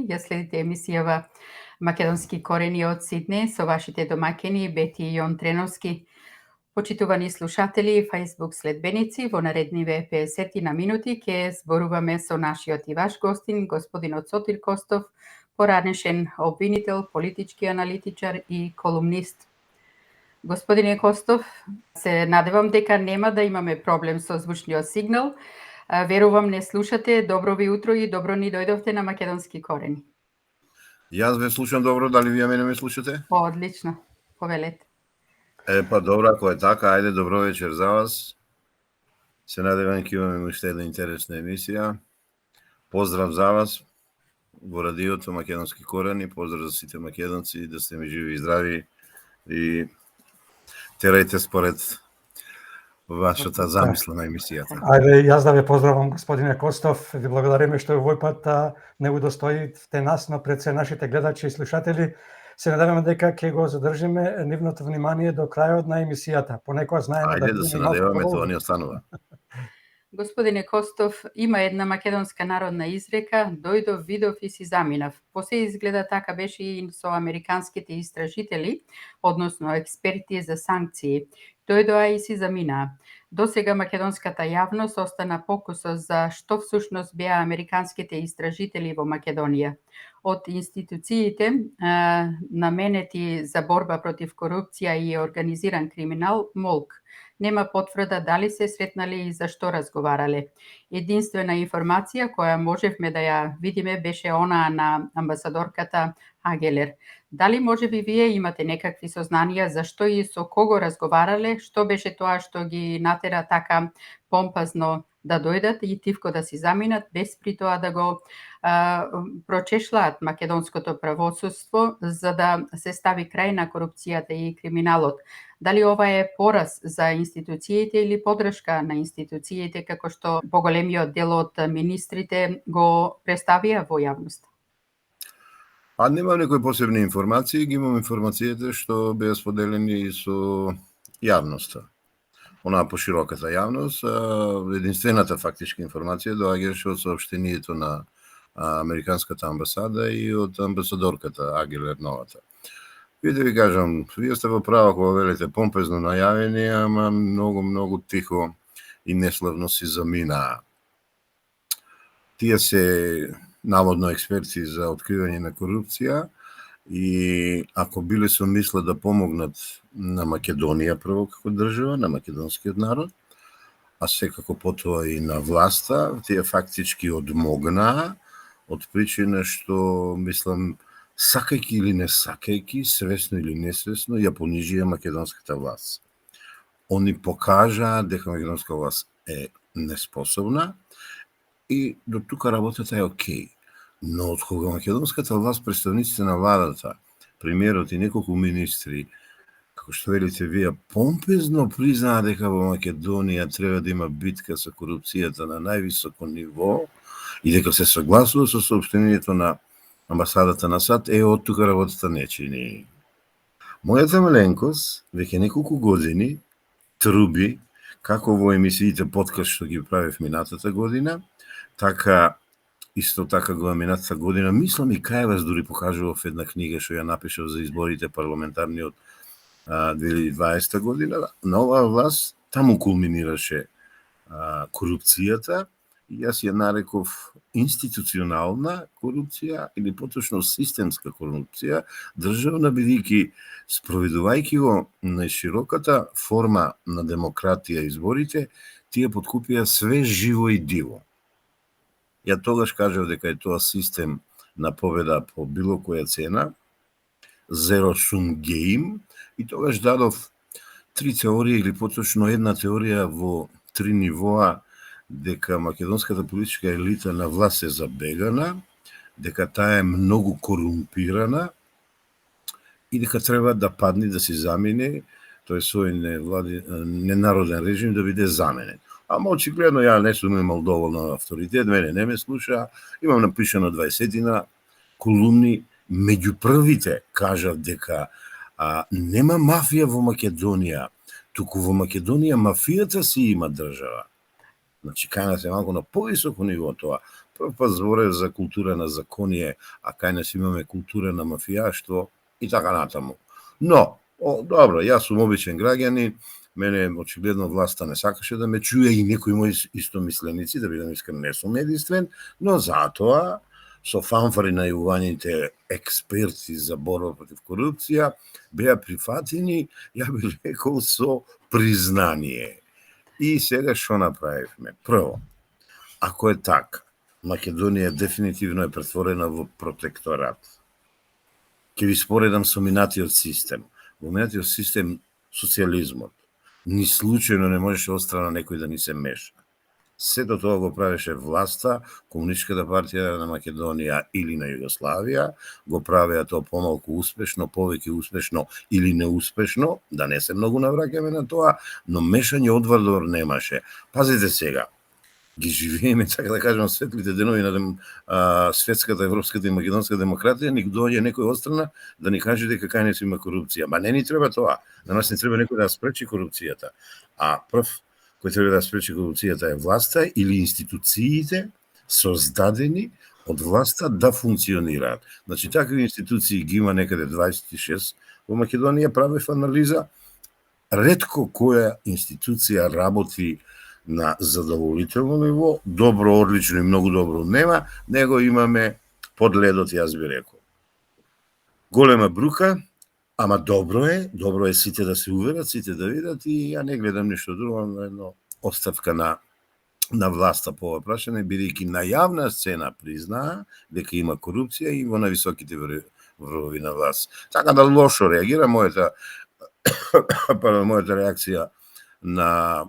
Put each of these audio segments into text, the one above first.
Ја следите емисијава Македонски корени од Сиднеј со вашите домаќини Бети и Јон Треновски. Почитувани слушатели, Facebook следбеници, во наредниве 50 на минути ќе зборуваме со нашиот и ваш гостин, господинот Сотир Костов, поранешен обвинител, политички аналитичар и колумнист. Господине Костов, се надевам дека нема да имаме проблем со звучниот сигнал. Верувам не слушате. Добро ви утро и добро ни дојдовте на Македонски корени. Јас ве слушам добро, дали вие мене ме слушате? Одлично, повелете. Па добро, ако е така, ајде, добро вечер за вас. Се надевам ќе имаме уште една интересна емисија. Поздрав за вас во радиото Македонски корени, поздрав за сите македонци, да сте ми живи и здрави и терајте според вашата замисла на емисијата. Ајде, јас да ве поздравам, господине Костов, ви благодариме што овој пат не удостоите нас, но пред се нашите гледачи и слушатели. Се надеваме дека ќе го задржиме нивното внимание до крајот на емисијата. Понекогаш знаеме да се надеваме, тоа не останува. Господине Костов, има една македонска народна изрека: дојдов, видов и си заминав. Посе изгледа така беше и со американските истражители, односно експерти за санкции. Дојдоа и си заминаа. Досега македонската јавност остана покусо за што всушност беа американските истражители во Македонија. Од институциите наменети за борба против корупција и организиран криминал, МОЛК. Нема потврда дали се сретнале и за што разговарале. Единствена информација која можевме да ја видиме беше онаа на амбасадорката Агелер. Дали можеби вие имате некакви сознанија за што и со кого разговарале, што беше тоа што ги натера така помпазно да дојдат и тивко да си заминат, без при тоа да го прочешлаат македонското правосудство за да се стави крај на корупцијата и криминалот. Дали ова е пораз за институциите или подршка на институциите, како што поголемиот дел од министрите го представија во јавност? Немам некои посебни информации, ги имам информациите што беа споделени со јавноста. Онаа пошироката јавност, единствената фактичка информација доаѓаше од соопштението на Американската амбасада и од амбасадорката Агелер новата. Вие да ви кажам, вие сте во право кога велите помпезно најавени, ама многу тихо и неславно си заминаа. Тие се наводно експерти за откривање на корупција и ако биле со мисла да помогнат на Македонија прво како држава, на македонскиот народ, а секако потоа и на власта, тие фактички одмогнаа од причина што, мислам, сакајки или не сакајки, свесно или несвесно, ја понижија македонската власт. Они покажаа дека македонска власт е неспособна и до тука работата е окей. Но од кога македонската власт, представниците на владата, премиерот и неколку министри, како што велите вие, помпезно признаа дека во Македонија треба да има битка со корупцијата на највисоко ниво и дека се согласува со соопштението на амбасадата на САД, од тука работата не чини. Мојата маленкост веќе неколку години труби, како во емисиите подкаст што ги правев минатата година, така исто така го минатата година, мислам и кај вас дури покажував една книга што ја напишав за изборите парламентарни од 2020 година. На оваа власт таму кулминираше корупцијата и јас ја нареков институционална корупција или поточно системска корупција, државна, бидејќи спроведувајќи го најшироката форма на демократија изборите, тие подкупија све живо и диво. Ја тогаш кажав дека е тоа систем на победа по било која цена, zero sum game, и тогаш дадов три теории или поточно една теорија во три нивоа, дека македонската политичка елита на власт е забегана, дека таа е многу корумпирана и дека треба да падне, да се замине, тој сој ненароден режим да биде заменен. Ама очигледно ја не сум имал доволно авторитет, мене не ме слуша, имам напишано 20 колумни, меѓу првите кажав дека нема мафија во Македонија, туку во Македонија мафијата си има држава. Значи, кај нас е малку на повисоко ниво тоа. Прв пат зборев за култура на законие, а кај нас имаме култура на мафијаштво и така натаму. Но, добро, јас сум обичен граѓанин, мене очигледно власта не сакаше да ме чуе и некои мои истомисленици, да бидам искрен, не сум единствен, но затоа со фанфари најувањите експерти за борба против корупција беа прифатени, ја би рекол, со признание. И сега што направивме? Прво, ако е така, Македонија дефинитивно е претворена во протекторат. Ќе ви споредам со минатиот систем. Во минатиот систем социјализмот ни случајно не можеше од страна некој да ни се меша. Сето тоа го правеше власта, Комунистичката партија на Македонија или на Југославија, го правеа тоа помалку успешно, повеќе успешно или неуспешно, да не се многу навраќаме на тоа, но мешање одвор немаше. Пазите сега, ги живееме, така да кажем, светлите денови на светската, европската и македонска демократија, ни доаѓа некој отстрана да ни каже дека кај нас има корупција. Ма не ни треба тоа. На нас не треба некој да спречи корупцијата. А прв кој треба да спречи корупцијата е власта или институциите создадени од власта да функционираат. Значи, такви институции ги има некаде 26 во Македонија, правев анализа. Ретко која институција работи на задоволително ниво, добро, одлично и многу добро нема, него имаме под ледот, јас би рекол. Голема брука, ама добро е сите да се уверат, сите да видат и ја не гледам ништо друго, на едно оставка на власта по ова прашање, бидејќи на јавна сцена признаа дека има корупција и во највисоките врвови на власт. Така да лошо реагира мојата реакција на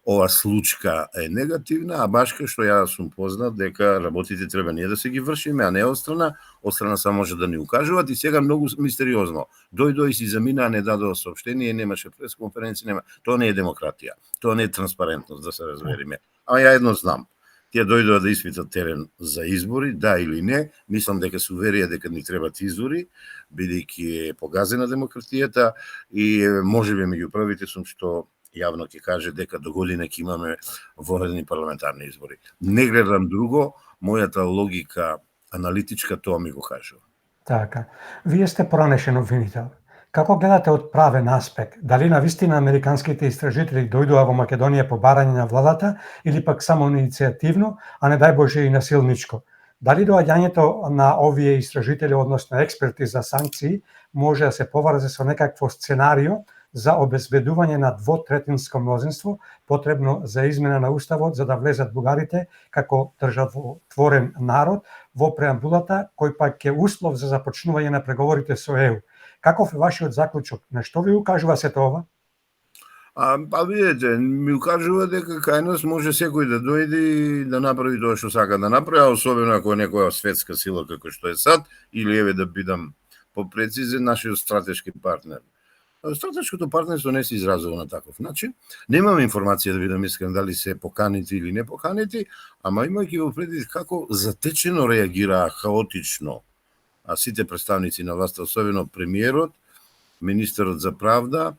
ова случка е негативна, а баш кај што ја сум познат дека работите треба ние да се ги вршиме, а не од страна само може да ни укажуваат и сега многу мистериозно. Дојдоа и си заминаа, не дадоа соопштение, немаше пресконференција, нема. Тоа не е демократија, тоа не е транспарентност, да се разбериме. А ја едно знам, тие дојдоа да испитат терен за избори, да или не, мислам дека се уверија дека ни требат избори, бидејќи е погазена демократијата и можеби меѓу првите сум што јавно ќе каже дека до година ќе имаме воредни парламентарни избори. Не гледам друго, мојата логика аналитичка тоа ми го кажува. Така. Вие сте поранешен обвинител. Како гледате од правен аспект? Дали навистина американските истражители дојдоа во Македонија по барање на владата или пак само иницијативно, а не дај Боже и насилничко? Дали доаѓањето на овие истражители, односно експерти за санкции, може да се поврзе со некакво сценарио за обезбедување на двотретинско мнозинство, потребно за измена на уставот за да влезат бугарите како државотворен народ во преамбулата, кој пак е услов за започнување на преговорите со ЕУ. Каков е вашиот заклучок? На што ви укажува сето ова? Па видите, ми укажува дека кај нас може секој да дојде и да направи тоа што сака да направи, а особено ако е некоја светска сила како што е САД, или еве да бидам попрецизен, нашиот стратешки партнер. Стратешкото партнерство не се изразува на таков начин. Немам информација да видам искрен дали се поканети или не поканети, ама имајќи во предвид како затечено реагираа хаотично сите представници на власта, особено премиерот, министерот за правда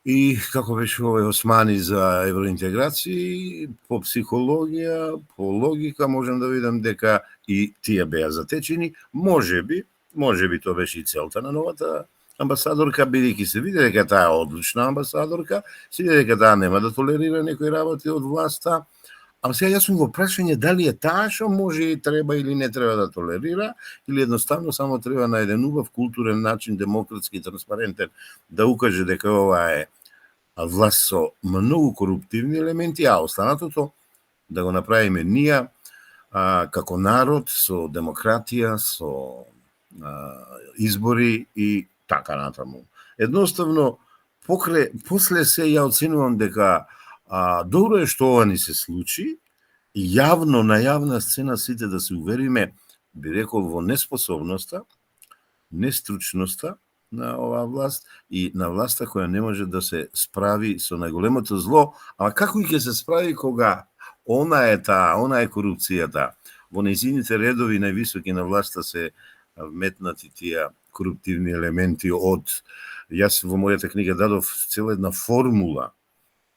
и како беше овој Османи за евроинтеграции, по психологија, по логика можам да видам дека и тие беа затечени. Можеби тоа беше и целта на новата амбасадорка, бидејќи се види дека таа е одлична амбасадорка, се види дека таа нема да толерира некои работи од власта. А сега јас сум го прашање дали е таа што може и треба или не треба да толерира, или едноставно само треба на еден убав културен начин, демократски, транспарентен, да укаже дека ова е власт со многу коруптивни елементи, а останатото да го направиме ние како народ, со демократија, со избори и така натаму. Едноставно, после се ја оценувам дека добро е што ова ни се случи и јавно на јавна сцена сите да се увериме, би рекол, во неспособноста, нестручноста на оваа власт и на власта која не може да се справи со најголемото зло, ама како и ќе се справи кога она е корупцијата. Во нејзините редови највисоки на власта се вметнати тие коруптивни елементи од... Јас во мојата книга дадов цела една формула.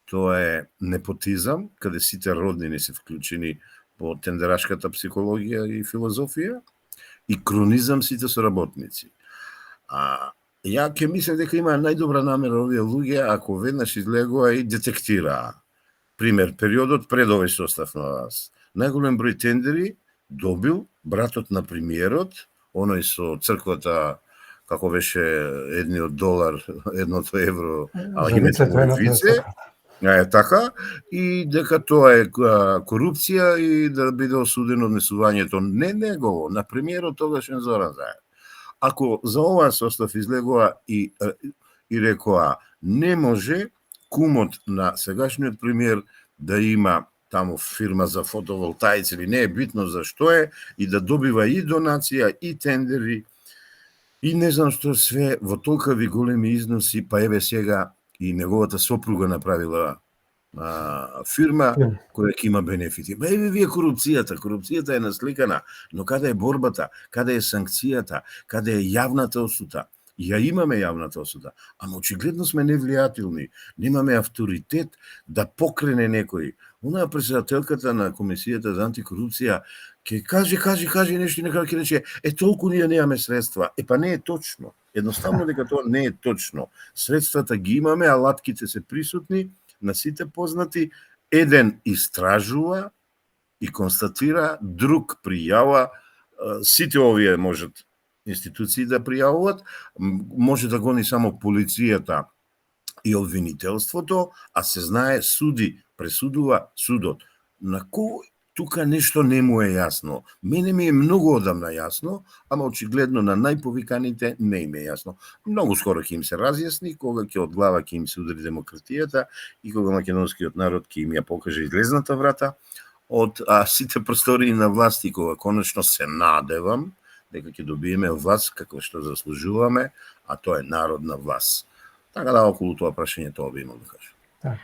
Тоа е непотизам, каде сите роднини се вклучени по тендерашката психологија и филозофија, и кронизам сите соработници. Ја ќе мислам дека има најдобра намера овие луѓе ако веднаш излегува и детектираа. Пример, периодот пред овој состав на вас. Најголем број тендери добил братот на премиерот, оној со црквата, како беше едниот долар, едното евро, а името му е вице, така, и дека тоа е корупција и да биде осудено однесувањето не негово, на премиерот тогашен Зоран Заев. Ако за оваа состав излегува и рекоа не може кумот на сегашниот премиер да има таму фирма за фотоволтаици или не е битно за што е, и да добива и донација, и тендери, и не знам што све во толкави големи износи, па еве сега и неговата сопруга направила фирма која ќе има бенефити. Ба еве вие корупцијата е насликана, но каде е борбата, каде е санкцијата, каде е јавната осуда? Ја имаме јавната осуда, ама очигледно сме невлијателни, немаме авторитет да покрене некој. Онаа председателката на Комисијата за антикорупција ќе каже нешто и некако ќе рече, толку ние немаме средства. Па не е точно. Едноставно дека тоа не е точно. Средствата ги имаме, алатките се присутни, на сите познати, еден истражува и констатира, друг пријава, сите овие можат институции да пријавуват, може да гони само полицијата и обвинителството, а се знае суди, пресудува судот. На кој тука нешто не му е јасно? Мене ми е многу одамна јасно, ама очигледно на најповиканите не им е јасно. Многу скоро ќе им се разјасни, кога ќе од глава ќе им се удари демократијата и кога македонскиот народ ќе им ја покаже излезната врата од сите простории на власт, и кога конечно се надевам дека ќе добиеме власт како што заслужуваме, а тоа е народна власт. Така да околу тоа прашање тоа би имал да кажам.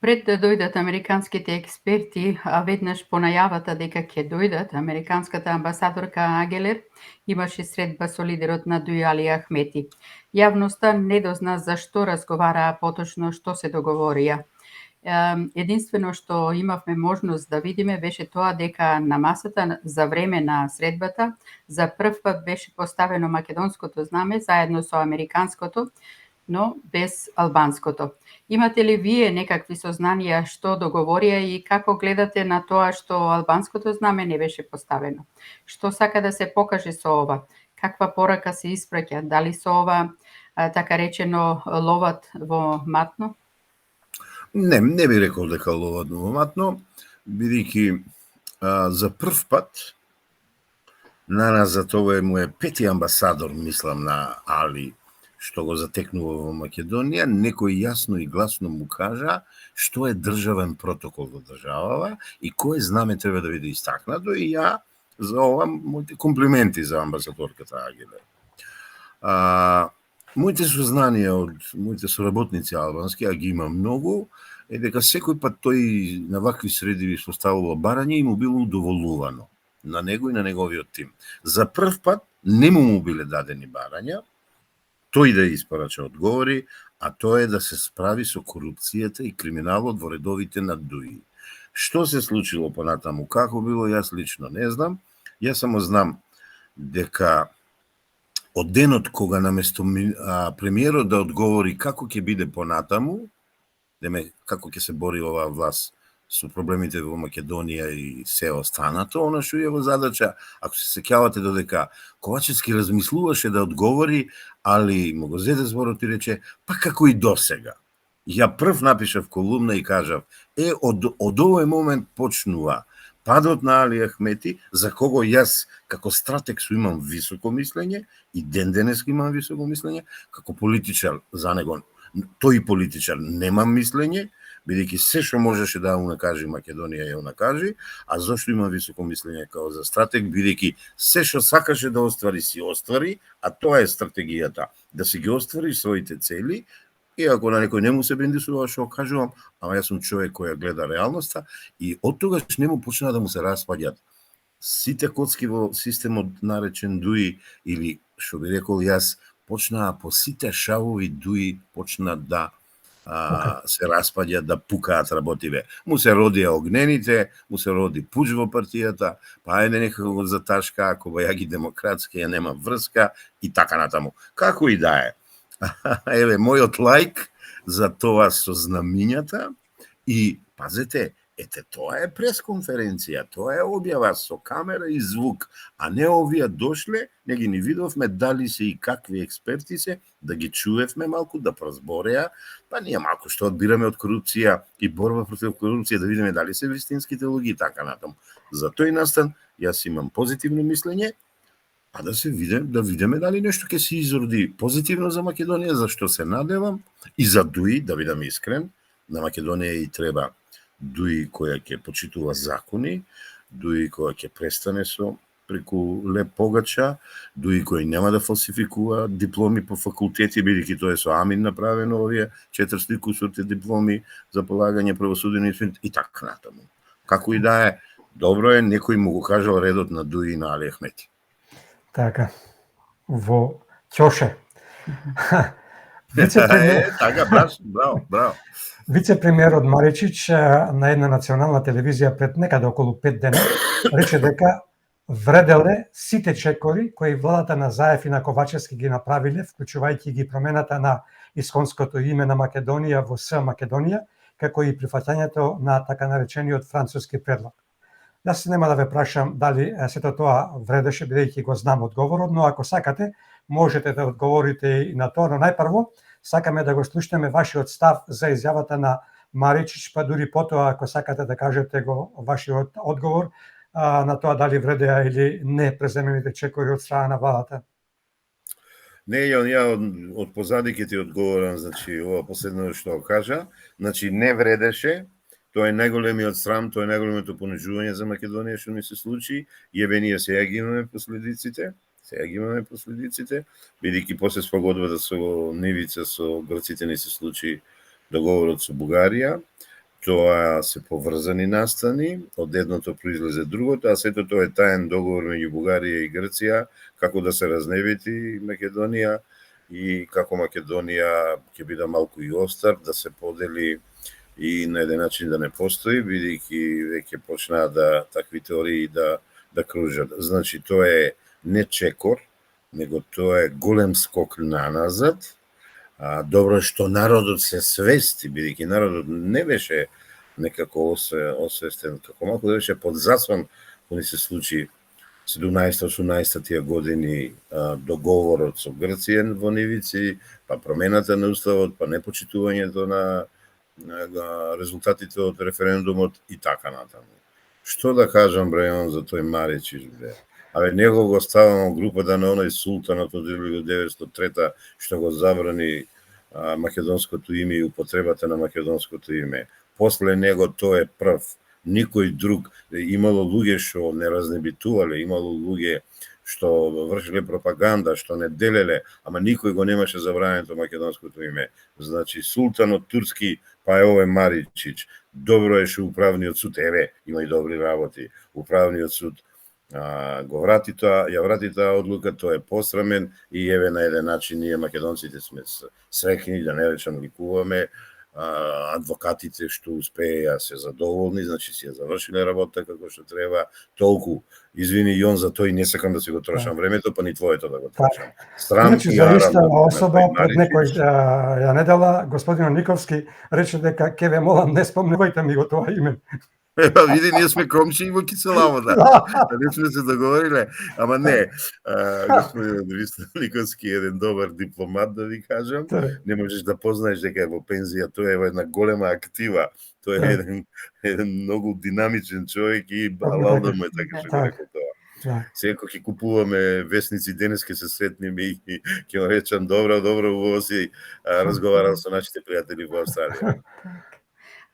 Пред да дојдат американските експерти, а веднаш по најавата дека ќе дојдат, американската амбасадорка Агелер имаше средба со лидерот на ДУИ Али Ахмети. Јавноста не дозна за што разговараа поточно, што се договорија. Единствено што имавме можност да видиме беше тоа дека на масата за време на средбата за прв пат беше поставено македонското знаме заедно со американското, но без албанското. Имате ли вие некакви сознанија што договорија и како гледате на тоа што албанското знаме не беше поставено? Што сака да се покаже со ова? Каква порака се испраќа? Дали со ова, така речено, ловат во матно? Не би рекол дека ловат во матно, бидејќи за прв пат на нас за тоа му е пети амбасадор, мислам, на Али, што го затекнува во Македонија, некој јасно и гласно му кажа што е државен протокол во државава и кое знаме треба да биде истакнато, и ја за ова моите комплименти за амбасадорката Агелер. Моите сознанија од моите соработници албански, а ги има многу, е дека секој пат тој на вакви среди ви поставува барање и му било удоволувано на него и на неговиот тим. За прв пат не му биле дадени барања, тој да испорача одговори, а тоа е да се справи со корупцијата и криминалот во редовите на ДУИ. Што се случило понатаму, како било, јас лично не знам. Јас само знам дека од денот кога наместо премиерот да одговори како ќе биде понатаму, како ќе се бори оваа власт со проблемите во Македонија и се останато, она што е во задача, ако се сеќавате додека Ковачевски размислуваше да одговори, али му го зеде зборот и рече, па како и досега. Ја прв напишав колумна и кажав, од овој момент почнува падот на Али Ахмети, за кого јас како стратег имам високо мислење и денес имам високо мислење, како политичар за него, тој политичар немам мислење, бидејќи се што можеше да унакажи Македонија ја унакажи, а зошто имам високо мислење како за стратег, бидејќи се што сакаше да оствари си оствари, а тоа е стратегијата, да си ги оствари своите цели. И ако на некој не му се бендисува што кажувам, ама јас сум човек кој гледа реалноста, и од тогаш не му почна да му се распаѓат сите коцки во системот наречен ДУИ, или што би рекол јас, почнаа по сите шавови ДУИ почна да се распаѓа да пукаат работиве. Му се родија огнените, му се роди пуч во партијата, па ајде некако го заташка, ако бајаги демократски, ја нема врска и така натаму. Како и да е. Еве, мојот лајк за тоа со знамињата и, пазете, ете, тоа е пресконференција, тоа е објава со камера и звук, а не овие дошле, не ги ни видовме дали се и какви експерти се, да ги чуевме малку, да прозбореа, па ние малку што одбираме од корупција и борба против корупција, да видиме дали се вистинските луѓе и така натаму. За тој настан, јас имам позитивно мислење, а да се видиме дали нешто ќе се изроди позитивно за Македонија, зашто се надевам, и за Дуи, да бидам искрен, на Македонија и треба Дуи која ќе почитува закони, Дуи која ќе престане со преку леп погача, Дуи кој нема да фалсификува дипломи по факултети, бидејќи тоа е со Амин направено овие 400 кусурте дипломи за полагање правосуден испит и така натаму. Како и да е, добро е, некој му го кажал редот на Дуи и на Али Ахмети. Така, во Ќоше. Така, браво. Вице-премиерот Маричич на една национална телевизија пред некаде околу 5 дена рече дека вределе сите чекори кои владата на Заев и на Ковачевски ги направиле, вклучувајќи ги промената на исконското име на Македонија во С Македонија, како и прифаќањето на така наречениот француски предлог. Јас нема да ве прашам дали сето тоа вредеше, бидејќи го знам одговорот, но ако сакате, можете да одговорите и на тоа, но најпрво сакаме да го слушнеме вашиот став за изјавата на Маричич, па дури потоа ако сакате да кажете го вашиот одговор на тоа дали вредеа или не преземените чекори од страна на владата. Не, ја од позади ќе ти одговорам, значи, ова последно што кажа, значи не вредеше, тоа е најголемиот срам, тоа е најголемото понижување за Македонија што ни се случи, и еве ние сега ги имаме последиците, бидејќи после спогодбата со Нивица со грците ни се случи договорот со Бугарија, тоа се поврзани настани, од едното произлезе другото, а сето тоа е таен договор меѓу Бугарија и Грција, како да се разневети Македонија и како Македонија ќе биде малку и остар, да се подели и на еден начин да не постои, бидејќи веќе почнаа да такви теории да кружат. Значи тоа е не чекор, него тоа е голем скок наназад. Добро што народот се свести, бидејќи народот не беше некако освестен, како малку да беше подзасван, кога се случи 17-18 тие години договорот со Грција во Нивици, па промената на уставот, па непочитувањето на резултатите од референдумот и така натаму. Што да кажам, Брајон, за тој Маричич, бре? Абе, него го ставам групата на оној султанот од 1903 што го забрани македонското име и употребата на македонското име. После него тој е прв. Никој друг. Имало луѓе што не разнебитувале, имало луѓе што вршиле пропаганда, што не делеле, ама никој го немаше забрането македонското име. Значи, султанот турски, па е овој Маричич. Добро е што управниот суд, еве, има и добри работи. Управниот суд ја врати таа одлука, тоа е посрамен и еве на еден начин ние македонците сме среќни, да не речам ликуваме, адвокатите што успеја се задоволни, значи си ја завршиле работа како што треба, толку. Извини Јон за тој, не сакам да си го трошам времето, па ни твоето да го трошам. Значи за иста особа пред некоја недела господин Никовски рече дека ќе ве молам не спомнувајте ми го тоа име. Види, ние сме комши во Киселавода. Не сме се договориле, ама не. Господин Никовски е еден добар дипломат, да ви кажам. Не можеш да познаеш дека е во пензија, тоа е една голема актива. Тој е еден многу динамичен човек и балал да му е така што го рекол тоа. Секој ќе купуваме весници, денес ќе се сретниме и ќе му речам добро, убаво си разговарам со нашите пријатели во Австралија.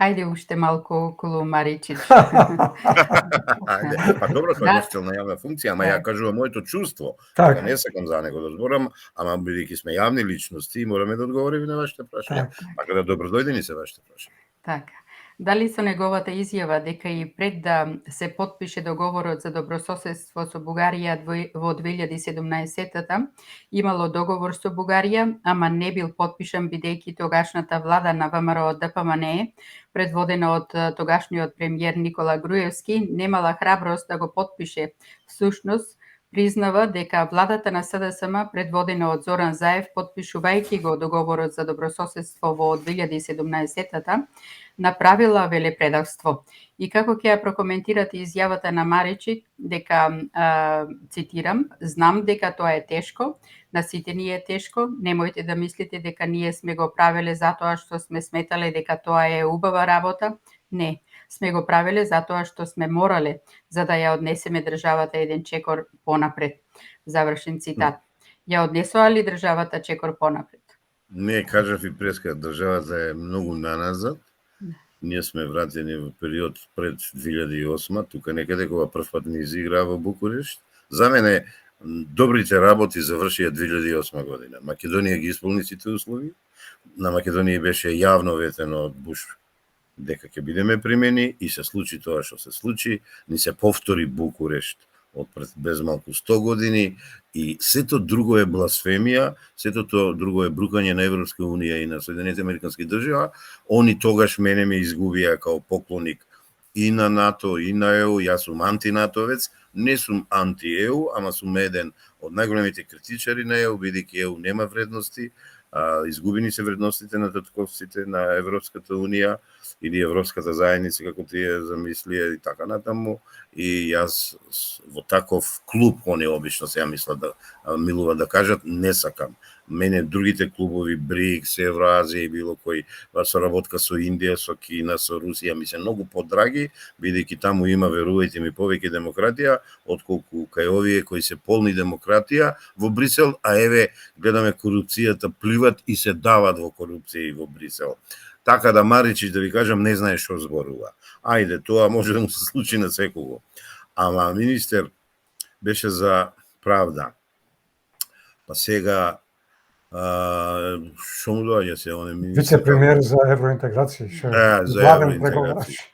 Ајде уште малку околу Маричич. Ајде, па добро, тоа е носител јавна функција, ама ја кажувам моето чувство. Така не сакам за него да зборам, ама бидејќи сме јавни личности, мораме да одговориме на вашите прашања. Така да добро дојдени се вашите прашања. Така. Дали со неговата изјава дека и пред да се потпише договорот за добрососедство со Бугарија во 2017-та имало договор со Бугарија, ама не бил потпишан бидејќи тогашната влада на ВМРО ДПМНЕ, предводена од тогашниот премиер Никола Груевски, немала храброст да го потпише. Всушност, признава дека владата на СДСМ, предводена од Зоран Заев, потпишувајќи го договорот за добрососедство во 2017-та, направила велепредавство. И како ќе ја прокоментирате изјавата на Маричи дека, цитирам, знам дека тоа е тешко, на сите ни е тешко, немојте да мислите дека ние сме го правеле затоа што сме сметале дека тоа е убава работа. Не, сме го правеле затоа што сме морале, за да ја однесеме државата еден чекор понапред. Завршен цитат. Ја однесоа ли државата чекор понапред? Не, кажав и преска, државата е многу наназад. Ние сме вратени во период пред 2008, тука некаде кога прв пат не изиграа во Букурешт. За мене добрите работи завршија 2008 година. Македонија ги исполни сите услови. На Македонија беше јавно ветено од Буш дека ќе бидеме примени и се случи тоа што се случи. Ни се повтори Букурешт од пред безмалку 100 години и сето друго е бласфемија, сето тоа друго е брукање на Европска унија и на Соединените американски држави. Они тогаш мене ме изгубија као поклоник и на НАТО и на ЕУ. Јас сум антинатовец, не сум анти-ЕУ, ама сум еден од најголемите критичари на ЕУ, бидејќи ЕУ нема вредности, изгубени се вредностите на татковците на Европската унија или Европската заедница, како тие замислија и така натаму. И јас во таков клуб, они обично се ја мислат да милува да кажат, не сакам. Мене другите клубови, БРИКС, Евроазија и било кој соработка со Индија, со Кина, со Русија ми се многу подраги, бидејќи таму има, верувајте ми, повеќе демократија, отколку кај овие кои се полни демократија во Брисел, а еве гледаме корупцијата, пливат и се дават во корупција и во Брисел. Така да Маричич, да ви кажам, не знае што зборува. Ајде, тоа може да му се случи на секого. Ама министер беше за правда. Па сега што му доаѓа се оне министер? Вице-премиер за евроинтеграција, за главен евроинтеграција.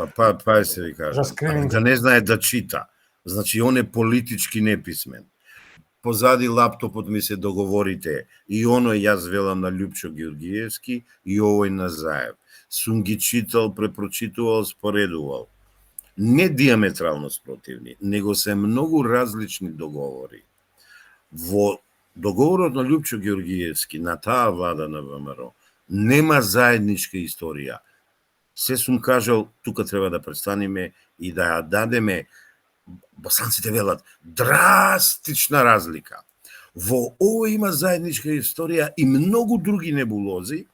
преговарач. Па се ви кажам. За скрининг. Да не знае да чита. Значи, он е политички неписмен. Позади лаптопот ми се договорите и оној јас велам на Љупчо Георгиевски и овој на Заев. Сум ги читал, препрочитувал, споредувал. Не диаметрално спротивни, него се многу различни договори. Во договорот на Љупчо Георгиевски на таа влада на ВМРО нема заедничка историја. Се сум кажал, тука треба да престанеме и да ја дадеме, босанците велат, драстична разлика. Во ово има заедничка историја и многу други небулози.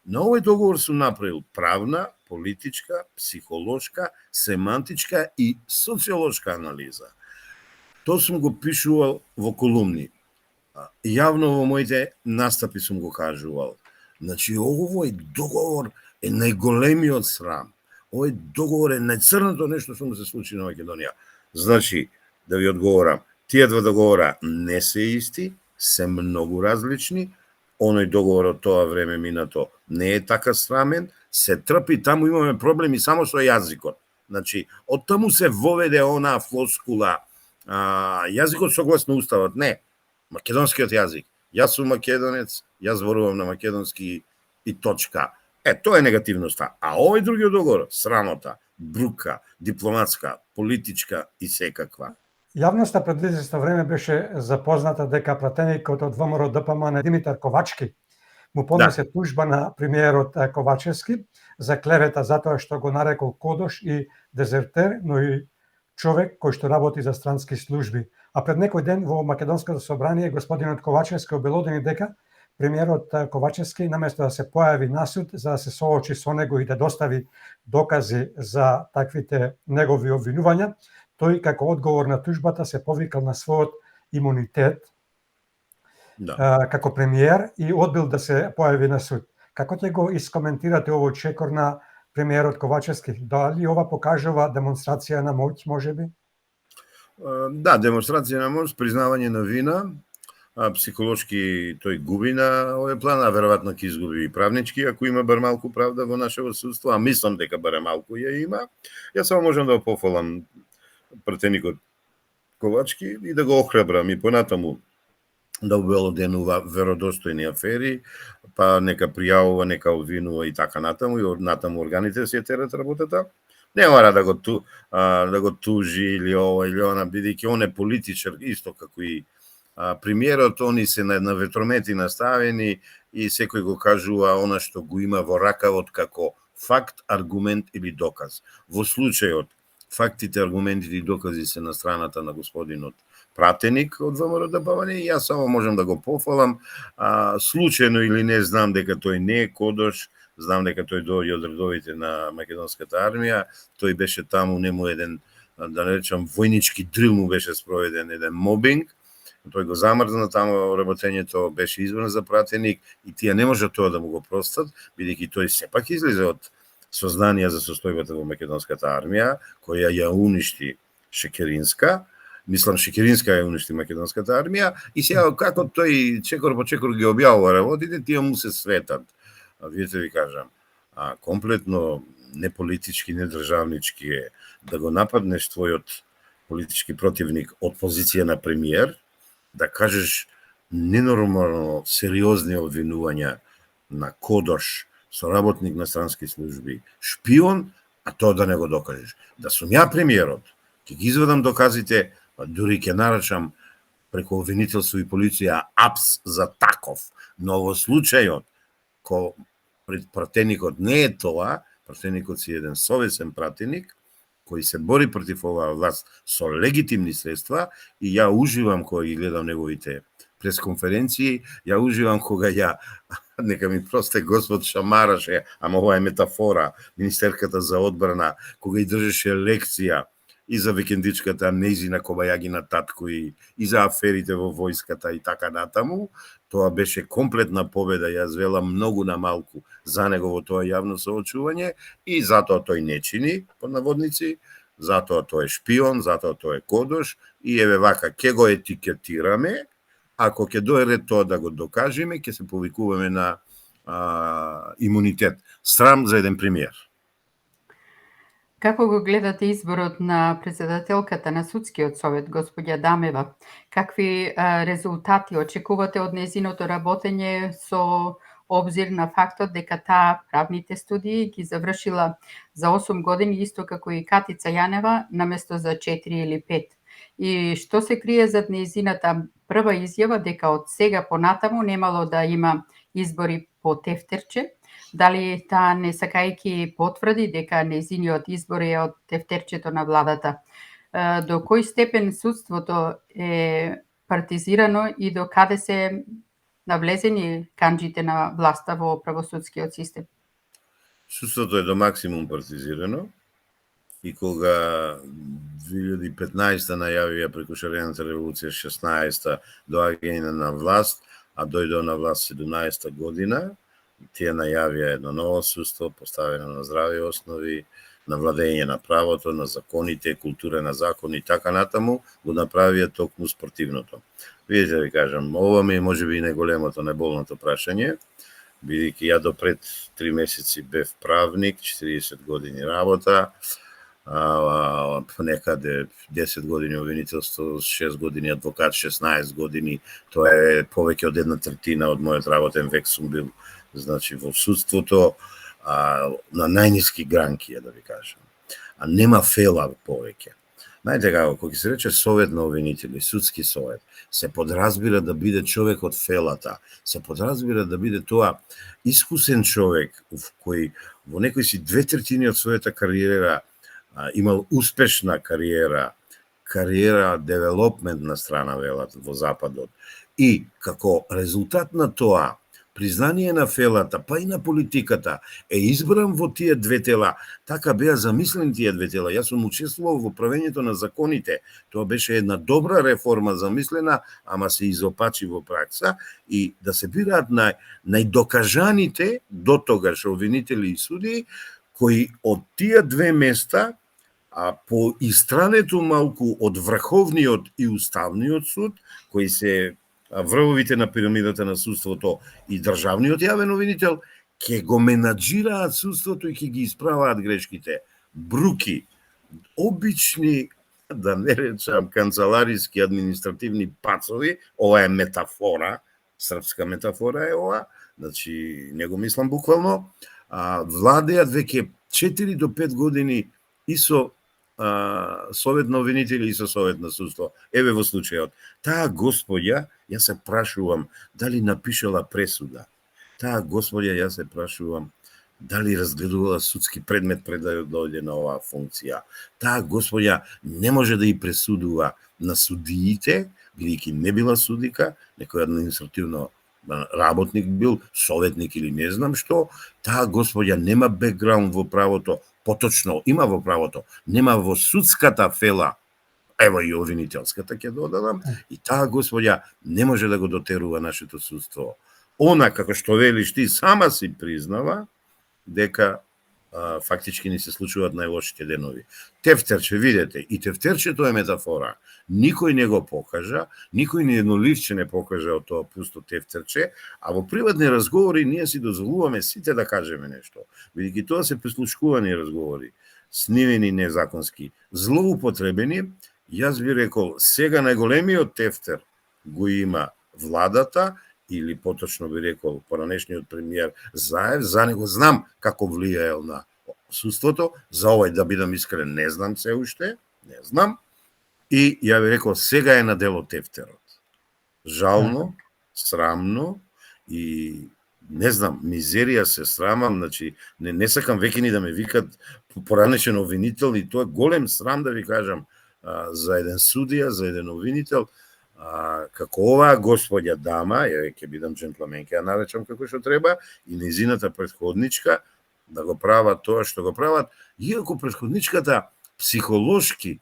На овој договор сум направил правна, политичка, психолошка, семантичка и социолошка анализа. Тоа сум го пишувал во колумни. Јавно во моите настапи сум го кажувал. Значи, овој договор е најголемиот срам. Овој договор е најцрното нешто што му се случи на Македонија. Значи, да ви одговорам, тие два договора не се исти, се многу различни. Оној договор од тоа време минато не е така срамен, се трпи, таму имаме проблеми само со јазикот. Значи, од таму се воведе онаа флоскула, јазикот согласно уставот, не, македонскиот јазик. Јас сум македонец, јас зборувам на македонски и точка. Тоа е негативноста. А овој другиот договор, срамота, брука, дипломатска, политичка и секаква. Јавноста пред известно време беше запозната дека пратеникот од ВМРО ДПМН Димитар Ковачки му поднесе тужба на премиерот Ковачевски за клевета затоа што го нарекол кодош и дезертер, но и човек кој што работи за странски служби. А пред некој ден во Македонското собрание господинот Ковачевски обелодени дека премиерот Ковачевски наместо да се појави на суд за да се соочи со него и да достави докази за таквите негови обвинувања, тој како одговор на тужбата се повикал на својот имунитет како премиер и одбил да се појави на суд. Како ќе го искоментирате овој чекор на премиерот Ковачевски? Дали ова покажува демонстрација на моќ, можеби? Да, демонстрација на моќ, признавање на вина, психолошки тој губи на овој план, а веројатно ќе изгуби и правнички, ако има бар малку правда во нашето судство, а мислам дека барем малку ја има. Јас само можам да го пофалам пратеникот Ковачки и да го охрабрам и понатаму да обелоденува веродостојни афери, па нека пријавува, нека обвинува и така натаму, и натаму органите се терат работата. Не мора да го тужи или ова или она, бидејќи он е политичар исто како и премиерот, они се на ветромети наставени и секој го кажува она што го има во ракавот како факт, аргумент или доказ. Во случајот фактите, аргументите и докази се на страната на господинот пратеник од ВМРО ДПМН и јас само можам да го пофалам. Случајно или не, знам дека тој не е Кодош, знам дека тој доаѓа од редовите на македонската армија, тој беше таму, нему еден, да не речам, војнички дрил му беше спроведен, еден мобинг, тој го замрзна таму работењето, беше избран за пратеник и тие не може тоа да му го простат, бидејќи тој сепак излезе од сознание за состојбата во македонската армија, која ја уништи Шекеринска. Мислам, Шекеринска ја уништи македонската армија и сега како тој чекор по чекор ги објавува работите, тие му се светат. Видите ви кажам, комплетно неполитички, недржавнички е да го нападнеш твојот политички противник од позиција на премиер, да кажеш ненормално сериозни обвинувања на Кодош, соработник на странски служби, шпион, а тоа да не го докажеш. Да сум ја премиерот, ќе ги извадам доказите, па дури ќе нарачам преку обвинителство и полиција апс за таков, но во случајот ко пратеникот не е тоа, пратеникот си еден совесен пратеник, кој се бори против оваа власт со легитимни средства и ја уживам кога ги гледам неговите пресконференции, ја уживам кога ја, нека ми просте господ шамараше, ама ова е метафора, министерката за одбрана, кога и држеше лекција и за викендичката нејзина Кобајагина татко и за аферите во војската и така натаму, тоа беше комплетна победа, јас велам многу на малку за него во тоа јавно соочување и затоа тој не чини, под наводници, затоа тој е шпион, затоа тој е Кодош и еве вака, ќе го етикетираме, ако ќе дојде тоа да го докажеме, ќе се повикуваме на имунитет. Срам за еден премиер. Како го гледате изборот на председателката на Судскиот совет, господја Дамева? Какви резултати очекувате од нејзиното работење со обзир на фактот дека таа правните студии ги завршила за 8 години, исто како и Катица Јанева, наместо за 4 или 5? И што се крие зад нејзината прва изјава дека од сега понатаму немало да има избори по тефтерче? Дали таа не сакајќи потврди дека нејзиниот избор е од тефтерчето на владата? До кој степен судството е партизирано и до каде се навлезени канџите на власта во правосудскиот систем? Судството е до максимум партизирано и кога 2015 најавија преку шарената револуција 16 доаѓање на власт, а дојдо на власт 17 година, тие најавија едно ново судство, поставено на здрави основи, на владење на правото, на законите, култура на закон и така натаму, го направија токму спортивното. Видите ви кажам, ова ми е можеби и најголемото, најболното прашање, бидејќи ја допред 3 месеци бев правник, 40 години работа, некаде 10 години обвинителство, 6 години адвокат, 16 години, тоа е повеќе од 1/3 од мојот работен век сум бил, значи во судството, на најниски гранки, да ви кажам. А нема фела повеќе. Знаете како, кога се рече совет на обвинители, судски совет, се подразбира да биде човек од фелата, се подразбира да биде тоа искусен човек, кој во некои си 2/3 од својата кариера имал успешна кариера девелопмент на страна велат во Западот. И како резултат на тоа, признание на фелата, па и на политиката, е избран во тие две тела. Така беа замислени тие две тела. Јас сум учествувал во правењето на законите. Тоа беше една добра реформа замислена, ама се изопачи во пракса и да се бираат најдокажаните до тогаш обвинители и судии, кои од тие две места, по истрането малку од Врховниот и Уставниот суд, кои се врвовите на пирамидата на судството и државниот јавен обвинител, ќе го менаџираат судството и ќе ги исправаат грешките. Бруки, обични, да не речам канцелариски административни пацови, ова е метафора, српска метафора е ова, значи не го мислам буквално, владеат веќе 4 до 5 години и со совет на обвинители и со совет на судство. Еве во случајот, таа господја, јас се прашувам дали напишала пресуда. Таа господја, јас се прашувам дали разгледувала судски предмет пред да дојде на оваа функција. Таа господја не може да и пресудува на судиите, бидејќи не била судика, некој административно работник бил, советник или не знам што. Таа господја нема бекграунд во правото, поточно има во правото, нема во судската фела, ево и обвинителската ќе додадам, и таа господја не може да го дотерува нашето судство. Она, како што велиш ти, сама си признава дека фактички ни се случуваат најлошите денови. Тефтерче, видете, и тефтерчето е метафора. Никој не го покажа, никој ни едно ливче не покажа од тоа пусто тефтерче, а во приватни разговори ние си дозволуваме сите да кажеме нешто. Бидејќи тоа се прислушкувани разговори, снимени незаконски, злоупотребени. Јас би рекол, сега најголемиот тефтер го има владата, или поточно би рекол поранешниот премиер Заев, за него знам како влијаел на судството, за овој да бидам искрен не знам се уште, не знам, и ја би рекол сега е на дело тефтерот. Жално, срамно и не знам, мизерија се срамам, значи не сакам веќе ни да ме викат поранешен обвинител и тоа е голем срам да ви кажам за еден судија, за еден обвинител, како оваа господја дама, ќе бидам джентлмен, ќе ја наречам како што треба, и незината претходничка да го прават тоа што го прават, иако претходничката психолошки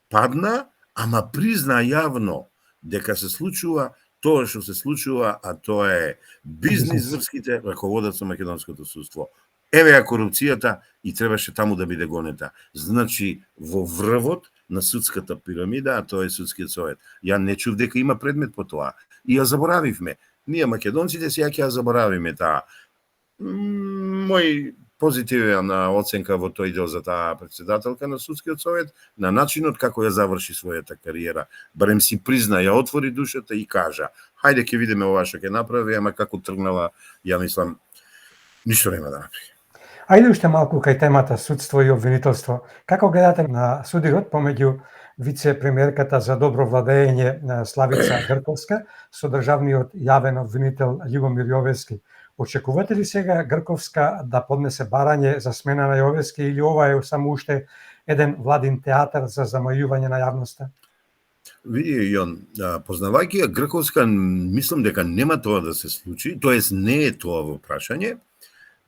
падна, ама призна јавно дека се случува тоа што се случува, а тоа е бизнис врските раководат со македонското судство. Еве ја корупцијата и требаше таму да биде гонета. Значи, во врвот на судската пирамида, а тоа е судскиот совет. Ја не чув дека има предмет по тоа. И ја заборавивме. Ние македонците сега ќе ја заборавиме таа. Мој позитивна оценка во тој дел за таа претседателка на судскиот совет, на начинот како ја заврши својата кариера. Барем си призна, ја отвори душата и кажа, хајде ќе видиме ова што ќе направи, ама како тргнала, ја мислам, ништо нема да направи. Ајде уште малку кај темата судство и обвинителство. Како гледате на судирот помеѓу вице-премиерката за добро владење Славица Грковска со државниот јавен обвинител Љубомир Јовевски? Очекувате ли сега Грковска да поднесе барање за смена на Јовевски или ова е само уште еден владин театар за замајување на јавноста? Види, Јон, познавајќи ја Грковска, мислам дека нема тоа да се случи, тоест не е тоа во прашање,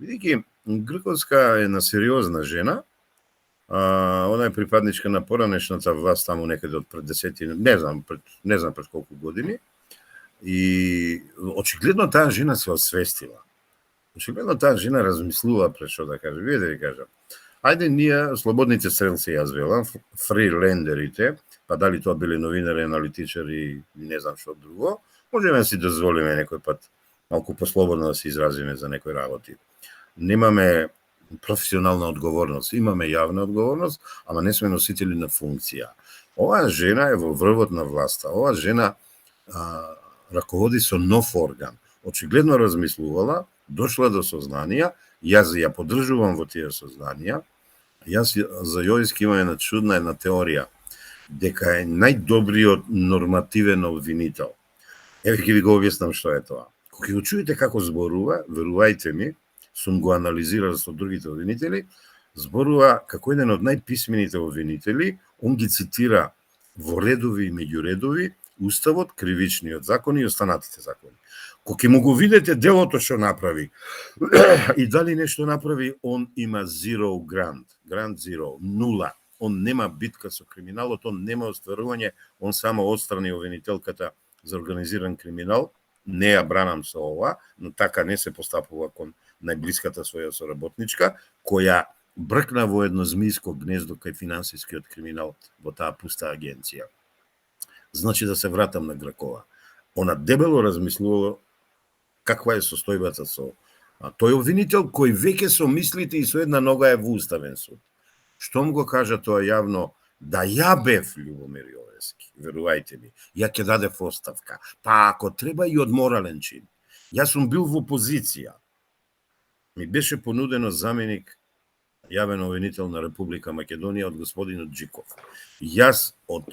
бидејќи Грковска е една сериозна жена, она е припадничка на поранешната власт таму некаде од пред 10, не знам пред колку години, и очигледно таа жена се освестила. Очигледно таа жена размислува пред што да каже. Вие да ви кажам, ајде ние, слободните стрелци, јас велам, фрилендерите, па дали тоа били новинари, аналитичари, не знам што друго, можеме да си дозволиме некој пат малку послободно да се изразиме за некои работи. Немаме професионална одговорност, имаме јавна одговорност, ама не сме носители на функција. Оваа жена е во врвот на власта, оваа жена раководи со нов орган. Очигледно размислувала, дошла до сознанија, јас ја поддржувам во тие сознанија. Јас за Јовевски имам една чудна една теорија, дека е најдобриот нормативен обвинител. Еве ќе ви го објаснам што е тоа. Кога ќе го чуете како зборува, верувајте ми, сум го анализирал со другите обвинители, зборува како еден од најписмените обвинители, он ги цитира во редови и меѓуредови Уставот, кривичниот закон и останатите закони. Кога ќе му го видите делото што направи и дали нешто направи, он има zero grand zero, нула. Он нема битка со криминалот, он нема остварување, он само отстрани обвинителката за организиран криминал. Не ја бранам со ова, но така не се постапува кон најблиската своја соработничка, која бркна во едно змијско гнездо кај финансискиот криминал во таа пуста агенција. Значи да се вратам на Гракова. Она дебело размислувала каква е состојбата со тој обвинител кој веќе со мислите и со една нога е во Уставен суд. Штом го кажа тоа јавно, да ја бев Љубомир Јовевски, верувајте ми, ја ќе дадев оставка, па ако треба и од морален чин. Јас сум бил во позиција. Ми беше понудено заменик јавен обвинител на Република Македонија од господинот Джиков. Јас од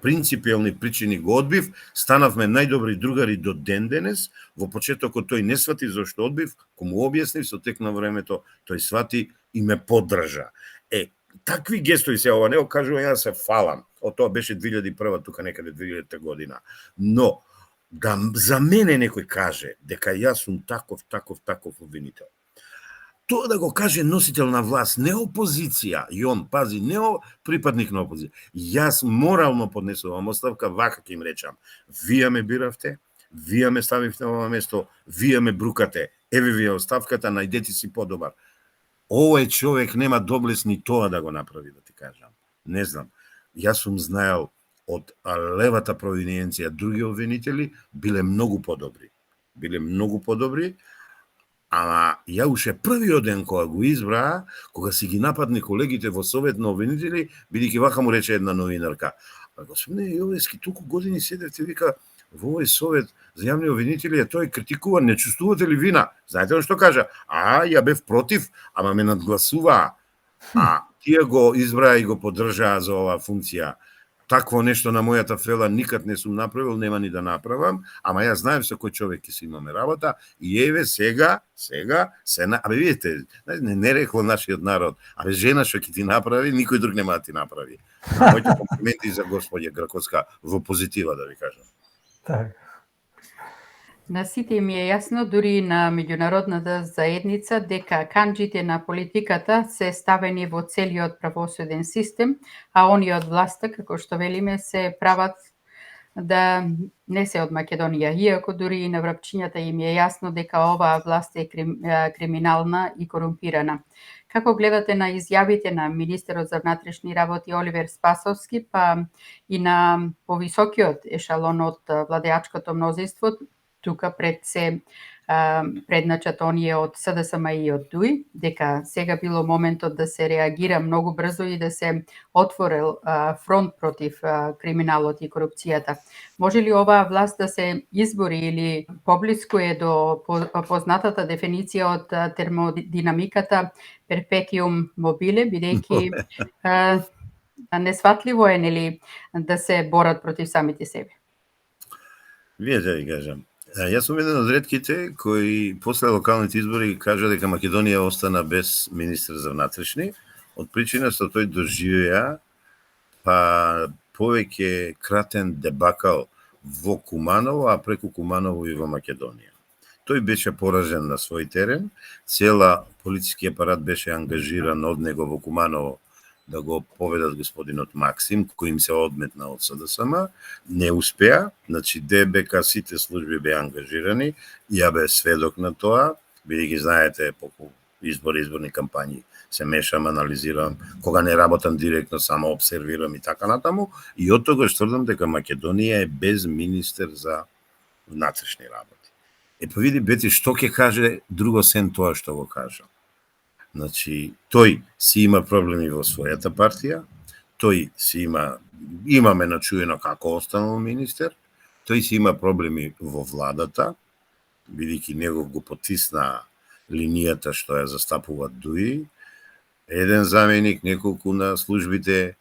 принципиални причини го одбив, станавме најдобри другари до ден денес. Во почетокот тој не свати зашто одбив, кога му објаснив со тек на времето, тој свати и ме поддржа. Такви гестови се ова не го кажувам, јас се фалам. Од тоа беше 2001, тука некаде 2000 година. Но да за мене некој каже дека јас сум таков обвинител. Тоа да го каже носител на власт, не опозиција, и он, пази, не припадник на опозиција. Јас морално поднесувам оставка, вака ќе им речам. Вие ме биравте, вие ме ставивте на ова место, вие ме брукате, еве ви оставката, најдете си подобар. Овој човек нема доблест ни тоа да го направи, да ти кажам. Не знам. Јас сум знаел од левата провиниенција други обвинители биле многу подобри. Ама ја уште првиот ден кога го избраа, кога си ги нападни колегите во Совет на обвинители, бидејќи вака му рече една новинарка: "Господине Јовевски, толку години седевте, вика, во овој Совет за јавни обвинители, тој критикува, не чувствувате ли вина?" Знаете што кажа? Ја бев против, ама ме надгласуваа. Тие го избраа и го поддржаа за оваа функција. Такво нешто на мојата фела никад не сум направил, нема ни да направам, ама ја знаем со кој човек ќе си имаме работа и еве сега абе видите, не рекол нашиот народ, абе жена што ќе ти направи, никој друг нема да ти направи. Моите комплименти за господја Гракоска во позитива, да ви кажам. Так. На сите им е јасно, дури и на меѓународната заедница, дека канџите на политиката се ставени во целиот правосуден систем, а они од власта, како што велиме, се прават да не се од Македонија, иако дури и на врапчињата им е јасно дека оваа власт е криминална и корумпирана. Како гледате на изјавите на министерот за внатрешни работи Оливер Спасовски, па и на повисокиот ешалон од владеачкото мнозинство, тука предначат оние од СДСМ и од ДУИ, дека сега било моментот да се реагира многу брзо и да се отворил фронт против криминалот и корупцијата. Може ли оваа власт да се избори или поблиску е до познатата дефиниција од термодинамиката перпетиум мобиле, бидејќи несватливо е нели да се борат против самите себе? Вие да ви кажам. Јас сум еден од ретките кои после локалните избори кажа дека Македонија остана без министер за внатрешни, од причина што тој доживеа па повеќе кратен дебакал во Куманово, а преку Куманово и во Македонија. Тој беше поражен на свој терен, цела полициски апарат беше ангажиран од него во Куманово да го поведат господинот Максим, кој им се одметна од СДСМ, не успеа, значи ДБК сите служби беа ангажирани, ја бе сведок на тоа, бидејќи знаете, поку изборни кампањи се мешам, анализирам, кога не работам директно, само обсервирам и така натаму, и од тогаш тврдам дека Македонија е без министер за внатрешни работи. Па види, Бети, што ќе каже друго сен тоа што го кажа. Значи, тој си има проблеми во својата партија, тој си имаме начуено како останал министер, тој си има проблеми во владата, бидејќи него го потисна линијата што ја застапува ДУИ, еден заменик, неколку на службите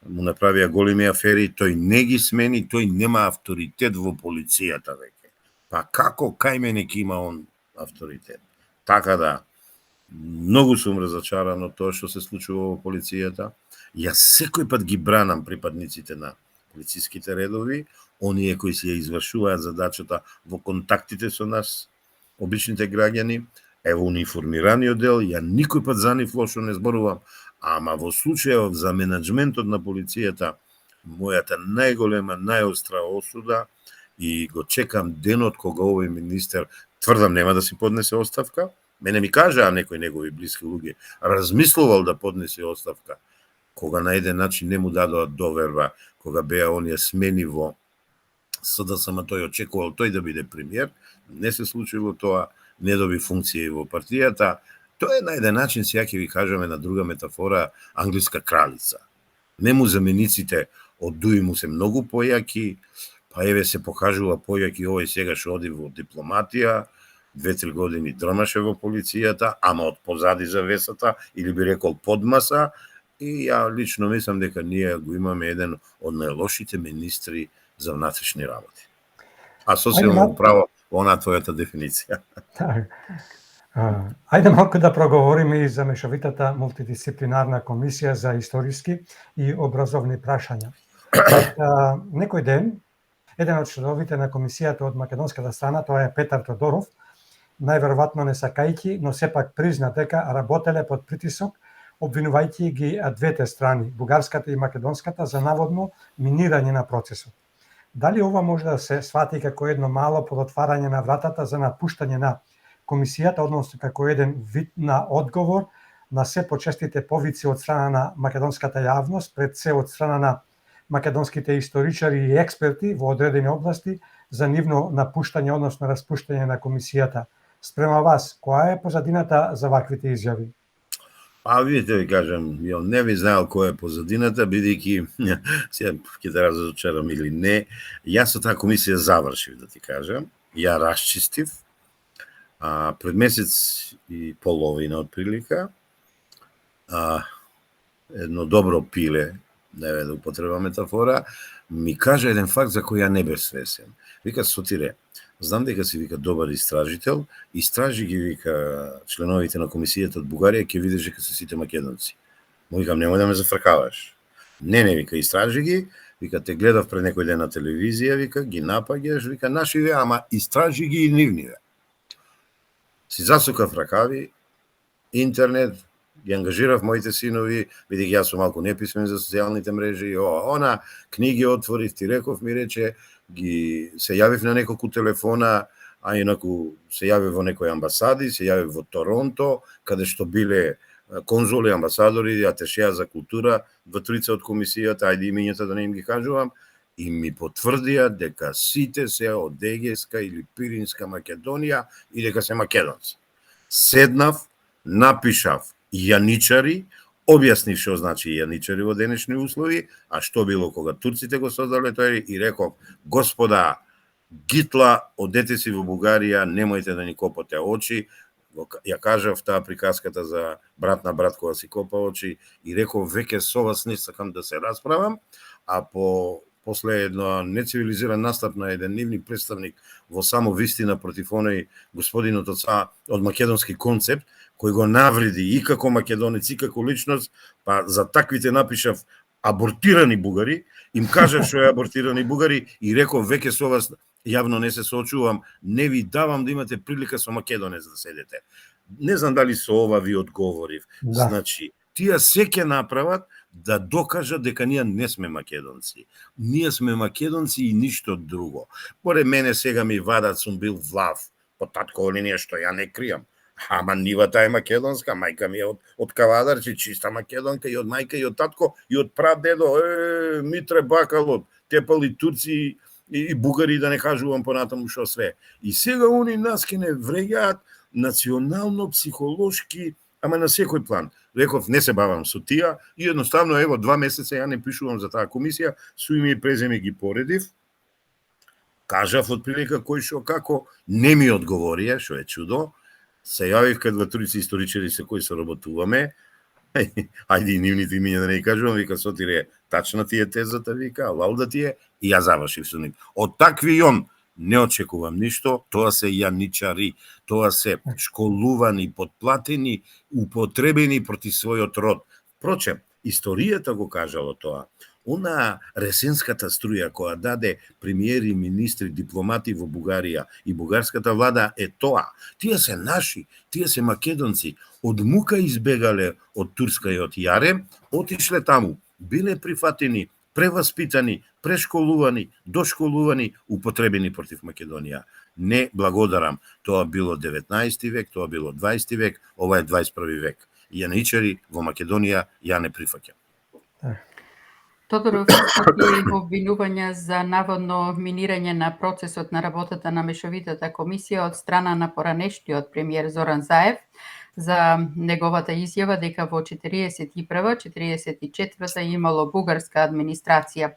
му направија големи афери, тој не ги смени, тој нема авторитет во полицијата веќе. Па како кај мене ќе има он авторитет? Така да, многу сум разочаран од тоа што се случува во полицијата. Јас секој пат ги бранам припадниците на полициските редови, оние кои си ја извршуваат задачата во контактите со нас, обичните граѓани, ево униформираниот дел, ја никој пат за нив лошо не зборувам, ама во случајот за менаџментот на полицијата, мојата најголема, најостра осуда и го чекам денот кога овој министер, тврдам, нема да си поднесе оставка. Мене ми кажаа некои негови блиски луѓе, размислувал да поднесе оставка, кога на еден начин не му дадоа доверба, кога беа оние смени во СДСМ тој очекувал тој да биде премиер, не се случило тоа, не доби функција и во партијата. Тоа е на еден начин, сега ќе ви кажеме на друга метафора, англиска кралица. Нему замениците од Дуи му се многу појаки, па еве се покажува појаки овој сега што оди во дипломатија, 2-3 години дромаше во полицијата, ама од позади завесата, или би рекол подмаса, и ја лично мислам дека ние го имаме еден од најлошите министри за внатрешни работи. А сосема управо во она твојата дефиниција. Так. Ајде малку да проговориме и за мешовитата мултидисциплинарна комисија за историски и образовни прашања. Некој ден, еден од членовите на комисијата од македонската страна, тоа е Петар Тодоров, најверојатно не сакајќи, но сепак призна дека работеле под притисок, обвинувајќи ги двете страни, бугарската и македонската, за наводно минирање на процесот. Дали ова може да се свати како едно мало подотварање на вратата за напуштање на комисијата, односно како еден вид на одговор на се почестите повици од страна на македонската јавност, пред се од страна на македонските историчари и експерти во одредени области за нивно напуштање, односно распуштање на комисијата? Спрема вас, која е позадината за ваквите изјави? А видите, ви кажам, ја не ви знаел која е позадината, бидејќи сега ќе те разочарам или не, јас со таа комисија завршив, да ти кажам, ја расчистив, пред месец и половина од прилика, едно добро пиле, да употребам метафора, ми кажа еден факт за кој ја не бев свесен. Вика, Сотире, знам дека си, вика, добар истражител, истражи ги, вика, членовите на комисијата од Бугарија, ќе видиш дека се сите македонци. Му викам, немој да ме зафркаваш. Не, вика, истражи ги, вика, те гледав пред некој ден на телевизија, вика, ги напаѓаш, вика, нашиве, ама истражи ги и нивниве. Си засукав ракави, интернет, ги ангажирав моите синови, бидејќи јас сум малку неписмен за социјалните мрежи, она книги отворив, ти реков, ми рече, ги се јавив на неколку телефона, а инаку се јавив во некои амбасади, се јавив во Торонто, каде што биле конзули, амбасадори, атешеа за култура, 2-3 од комисијата, ајде имењата да не им ги кажувам, и ми потврдија дека сите се од Егејска или Пиринска Македонија и дека се македонци. Седнав, напишав јаничари, објаснив што значи јаничари во денешни услови, а што било кога турците го создале тој, и реков, господа, гитла, одете си во Бугарија, немојте да ни копате очи. Ја кажав таа приказката за брат на брат кога си копа очи, и реков, веќе со вас не сакам да се расправам, а после едно нецивилизиран настап на еден нивни представник во само вистина против оној господинот од македонски концепт, кој го навреди и како македонец, и како личност, па за таквите напишав абортирани бугари, им кажав што е абортирани бугари и реков, веќе со вас јавно не се соочувам, не ви давам да имате прилика со македонец да седете. Не знам дали со ова ви одговорив. Да. Значи, тие се ќе направат да докажат дека ние не сме македонци. Ние сме македонци и ништо друго. Поред мене сега ми вадат, сум бил влав, по татко линија што ја не кријам. Ама нивата е македонска, мајка ми е од Кавадарчи, чиста македонка, и од мајка, и од татко, и од прадедо, Митре Бакалот, тепали турци и бугари, да не кажувам понатаму што све. И сега они нас ке не вреѓаат национално, психолошки, ама на секој план. Реков, не се бавам со тија, и едноставно, ево, 2 месеца ја не пишувам за таа комисија, со име и презиме ги поредив, кажав од прилика кој што како, не ми одговорија, што е чудо, се јавив кај 2-3 историчари се кои соработуваме, ајде и нивните имиња да не кажувам, вика, Сотире, тачна ти е тезата, вика, лауда ти е, и ја завршив со нив. Од такви он не очекувам ништо, тоа се јаничари, тоа се школувани, подплатени, употребени против својот род. Впрочем, историјата го кажало тоа. Она ресенската струја која даде премиери, министри, дипломати во Бугарија и бугарската влада е тоа. Тие се наши, тие се македонци, од мука избегале од Турска и од Јаре, отишле таму, биле прифатени, преваспитани, прешколувани, дошколувани, употребени против Македонија. Не благодарам. Тоа било 19 век, тоа било 20 век, ова е 21 век. Јаничари во Македонија ја не прифаќам. Тодоров испрати обвинувања за наводно минирање на процесот на работата на Мешовитата комисија од страна на поранешниот премиер Зоран Заев за неговата изјава дека во 41-44 имало бугарска администрација.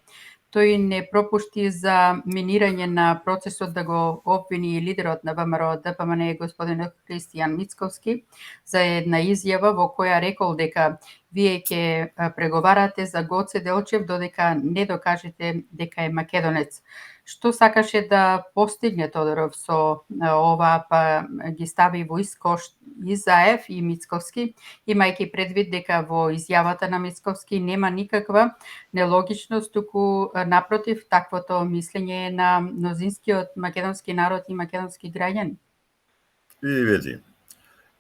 Тој не пропушти за минирање на процесот да го обвини и лидерот на ВМРО ДПМН господин Христијан Мицковски за една изјава во која рекол дека вие ќе преговарате за Гоце Делчев додека не докажете дека е македонец. Што сакаше да постигне Тодоров со ова, па ги стави во искош и Заев и Мицковски, имајќи предвид дека во изјавата на Мицковски нема никаква нелогичност, туку напротив, таквото мислење е на мнозинскиот македонски народ и македонски граѓани. Видите,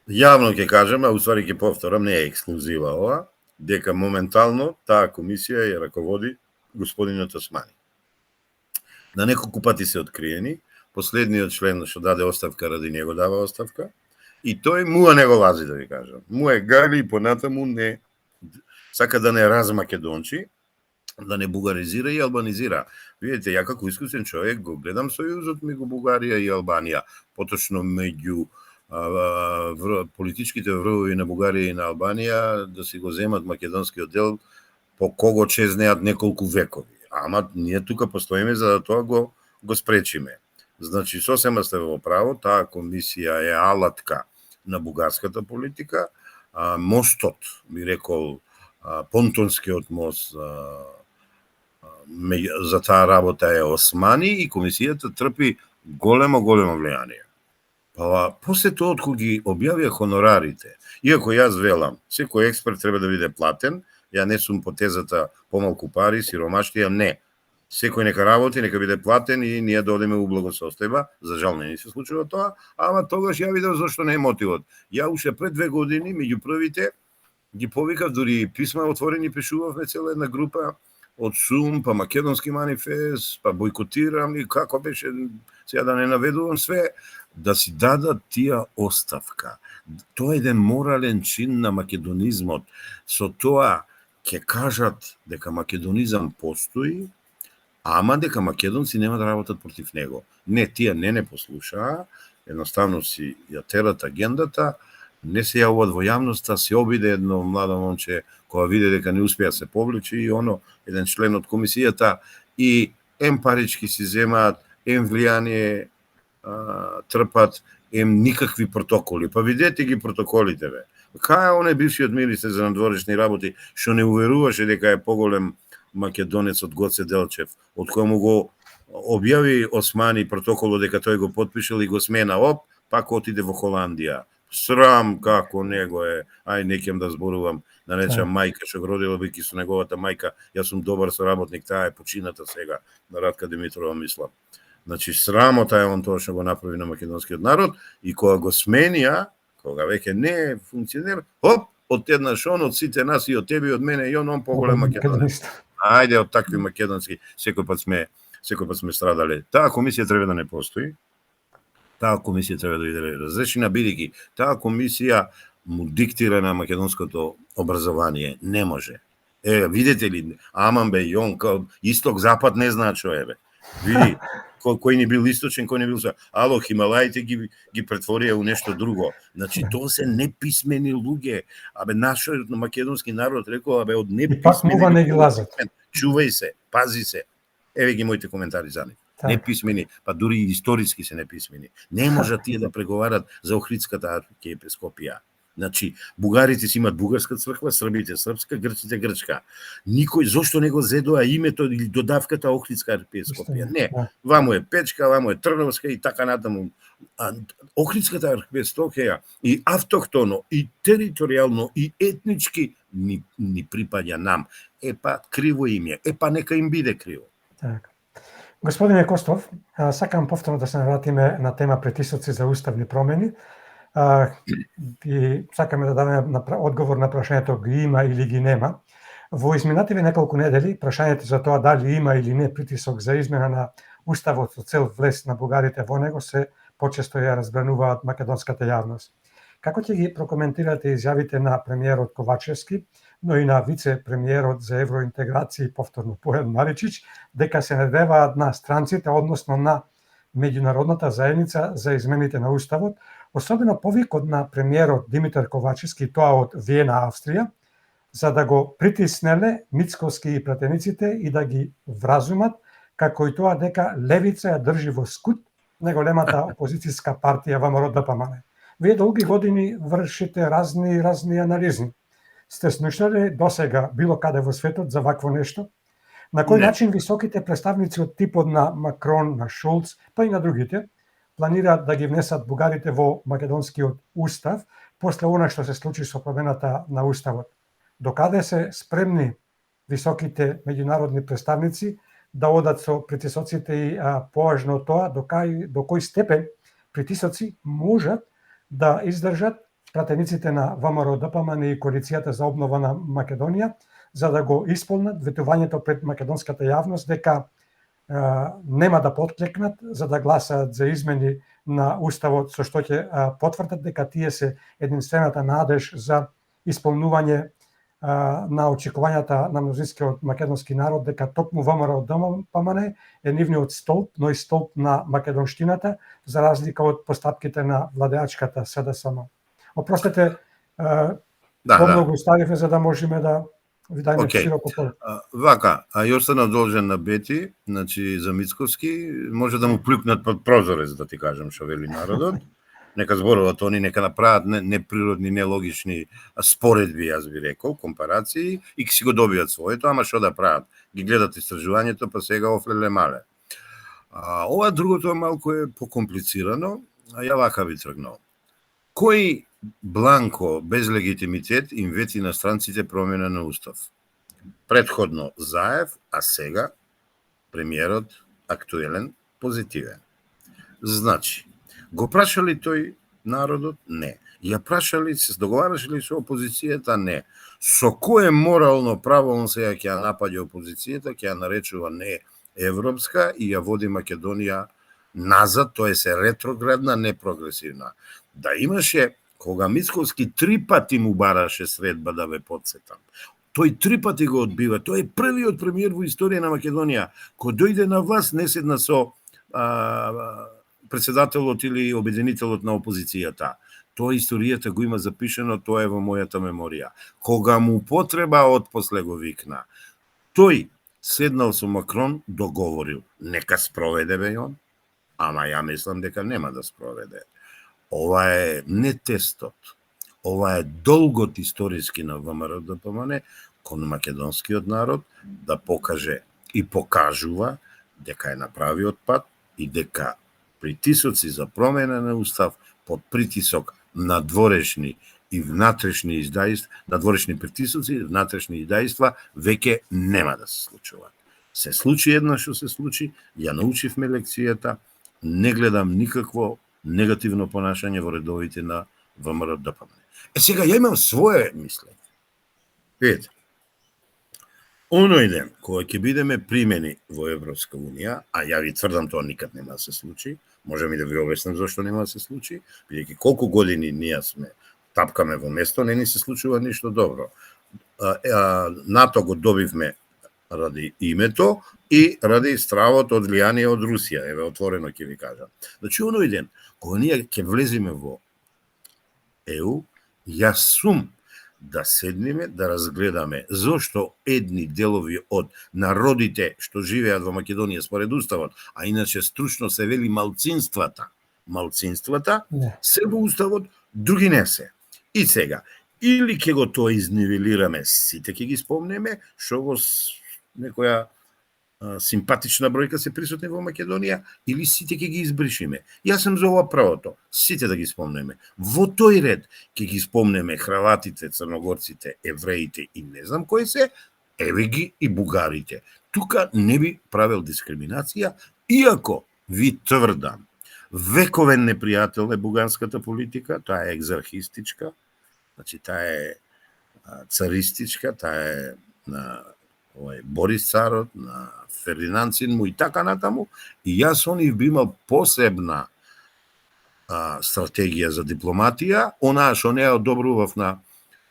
јавно ќе кажем, а уствари ќе повторам, не е ексклузива ова, дека моментално таа комисија ја раководи господинот Османи. На неколку пати се откриени, последниот член што даде оставка ради него дава оставка, и тој муа не го лази, да ви кажам. Му е гали и понатаму не сака да не размакедончи, да не бугаризира и албанизира. Видите, ја како искусен човек го гледам сојузот меѓу Бугарија и Албанија, поточно меѓу политичките врвови на Бугарија и на Албанија да си го земат македонскиот дел по кого чезнеат неколку векови. Ама ние тука постоиме за да тоа го спречиме. Значи, сосема сте во право, таа комисија е алатка на бугарската политика, мостот, би рекол, понтонскиот мост за таа работа е Османи и комисијата трпи големо влијание. Па, после тоа, кога ги објавија хонорарите, иако јас велам, секој експерт треба да биде платен, ја не сум по тезата помалку пари, сиромаштија, не. Секој нека работи, нека биде платен и ние да одиме у благосостојба. За жал не ни се случува тоа, ама тогаш ја видам зашто не е мотивот. Ја уште пред 2 години, меѓу првите, ги повикав, дури писма отворени пишувавме цела една група од СУМ, па Македонски манифест, па бойкотирам и како беше, сега да не наведувам све, да си дадат тие оставка. Тоа е еден морален чин на македонизмот. Со тоа ќе кажат дека македонизам постои, ама дека македонци нема да работат против него. Не, тие не послушаа, едноставно си ја терат агендата, не се јавуват во јавноста, се обиде едно младо момче кога виде дека не успеа се повлече и еден член од комисијата и парички си земаат, влијание трпат, никакви протоколи. Па видете ги протоколите, бе. Кај е оне бившиот министер за надворешни работи што не уверуваше дека е поголем македонец од Гоце Делчев, од кој му го објави Османи протоколот дека тој го потпишал и го смена, пак отиде во Холандија. Срам како него е, не ќе да зборувам, да речам мајка што го родила, бики со неговата мајка, јас сум добар соработник, таа е почината сега, на Радка Димитрова мислам. Значи, срамота е тоа што го направи на македонскиот народ и кога го сменија, кога веќе не е функционер, од еднаш од сите нас и од тебе и од мене и он поголем македонец. Ајде, од такви македонски, секој пат сме страдале. Таа комисија треба да не постои. Таа комисија треба да биде разрешена, бидејќи таа комисија му диктира на македонското образование. Не може. Видите ли, аман бе, јон, исток-запад не знаат што е, бе. Види, кој не бил источен, кој не бил... Ало, Хималаите ги претворија у нешто друго. Значи, тоа се неписмени луѓе. Нашиот македонски народ рекол, од неписмени... И пак мува не ги лазат. Чувај се, пази се. Еве ги моите коментари за нив. Неписмени, па дури и историски се неписмени. Не можат тие да преговарат за Охридската архиепископија. Значи, бугарите си имат бугарска црква, србите српска, грците грчка. Никој зошто не го зедоа името или додавката Охридска архиепископија? Не, вамо е Печка, вамо е Трновска и така натаму. Охридската архиепископија и автохтоно, и територијално, и етнички ни припаѓа нам. Криво им е. Нека им биде криво. Так. Господине Костов, сакам повторно да се навратиме на тема притисоци за уставни промени. И сакаме да дадеме одговор на прашањето ги има или ги нема. Во изминативе неколку недели прашањето за тоа дали има или не притисок за измена на уставот со цел влез на бугарите во него се почесто ја разбрануваат македонската јавност. Како ќе ги прокоментирате изјавите на премиерот Ковачевски но и на вице-премиерот за евроинтеграција повторно Појан Маричич, дека се надеваат на странците, односно на меѓународната заедница за измените на Уставот, особено повикот на премиерот Димитар Ковачевски, тоа од Виена, Австрија, за да го притиснеле Мицкоски и пратениците и да ги вразумат, како и тоа дека левица ја држи во скут најголемата опозицијска партија ВМРО ДПМН. Вие долги години вршите разни анализи. Сте слушнале досега било каде во светот за вакво нешто? На кој Не. начин високите представници од типот на Макрон, на Шулц, па и на другите, планираат да ги внесат бугарите во македонскиот устав после она што се случи со промената на уставот? Докаде се спремни високите меѓународни представници да одат со притисоците и поажно тоа до кој степен притисоци можат да издржат пратениците на ВМРО ДПМН и коалицијата за обнова на Македонија за да го исполнат ветувањето пред македонската јавност дека нема да потклекнат за да гласаат за измени на уставот со што ќе потврдат дека тие се единствената надеж за исполнување на очекувањата на мнозинскиот македонски народ дека токму ВМРО ДПМН е нивниот столб, но и столб на македонштината, за разлика од постапките на владеачката СДСМ. Опростете, помногу ставивме за да можеме да ви дајме широко поле. Вака, још се надолжен на Бети, значи за Мицковски, може да му плюкнат под прозорец, да ти кажам што вели народот. Нека зборуват они, нека направат неприродни, нелогични споредби, јас би рекол, компарации, и си го добијат своето, ама што да прават? Ги гледат истражувањето, па сега офлеле мале. Ова другото малку е покомплицирано, а ја вака би тргнал. Кој бланко, без легитимитет, им вети на странците промена на устав? Предходно Заев, а сега премиерот актуелен, позитивен. Значи, го прашали тој народот? Не. Ја прашали, се договараше ли со опозицијата? Не. Со кое морално право он сега ќе ја напаѓа опозицијата, ќе ја наречува не европска и ја води Македонија назад, тоа е ретроградна, не прогресивна. Да имаше, кога Мицковски 3 пати му бараше средба, да ве подсетам. Тој 3 пати го одбива. Тој е првиот премиер во историја на Македонија кој дојде на власт не седна со председателот или обединителот на опозицијата. Тоа историјата го има запишено, тоа е во мојата меморија. Кога му потреба, отпосле го викна. Тој седнал со Макрон, договорил, нека спроведе бе он, ама ја мислам дека нема да спроведе. Ова е не тестот, ова е долгот историски на ВМРО ДПМН кон македонскиот народ да покаже и покажува дека е направиот пат и дека притисоци за промена на устав под притисок на дворешни и внатрешни издајства, на дворешни притисоци, внатрешни издајства веќе нема да се случуваат. Се случи еднаш што се случи, ја научивме лекцијата, не гледам никакво негативно понашање во редовите на ВМРО ДПМН. Сега ја имам свое мислење. Видите, оној ден кога ќе бидеме примени во Европска унија, а ја ви тврдам тоа никад нема да се случи, можам и да ви обяснам зашто нема да се случи, бидејќи колку години ние сме тапкаме во место, не ни се случува ништо добро. НАТО го добивме ради името и ради стравот од влијание од Русија, еве отворено ќе ви кажам. Значи оној ден кога ние ќе влеземе во ЕУ, јас сум да седнеме, да разгледаме зошто едни делови од народите што живеат во Македонија според уставот, а иначе стручно се вели малцинствата, се во уставот, други не се. И сега, или ќе го тоа изнивелираме, сите ќе ги спомнеме, што во некоја симпатична бројка се присутни во Македонија, или сите ќе ги избришиме. Јас сум за ова правото, сите да ги спомнеме. Во тој ред ќе ги спомнеме храватите, црногорците, евреите и не знам кои се, еве ги и бугарите. Тука не би правил дискриминација, иако ви тврдам, вековен непријател е бугарската политика, таа е екзархистичка, значи таа е царистичка, таа е на Борис царот, на Фердинанд син му и така натаму, и јас со нив би имал посебна стратегија за дипломатија, онаа што не ја одобрував на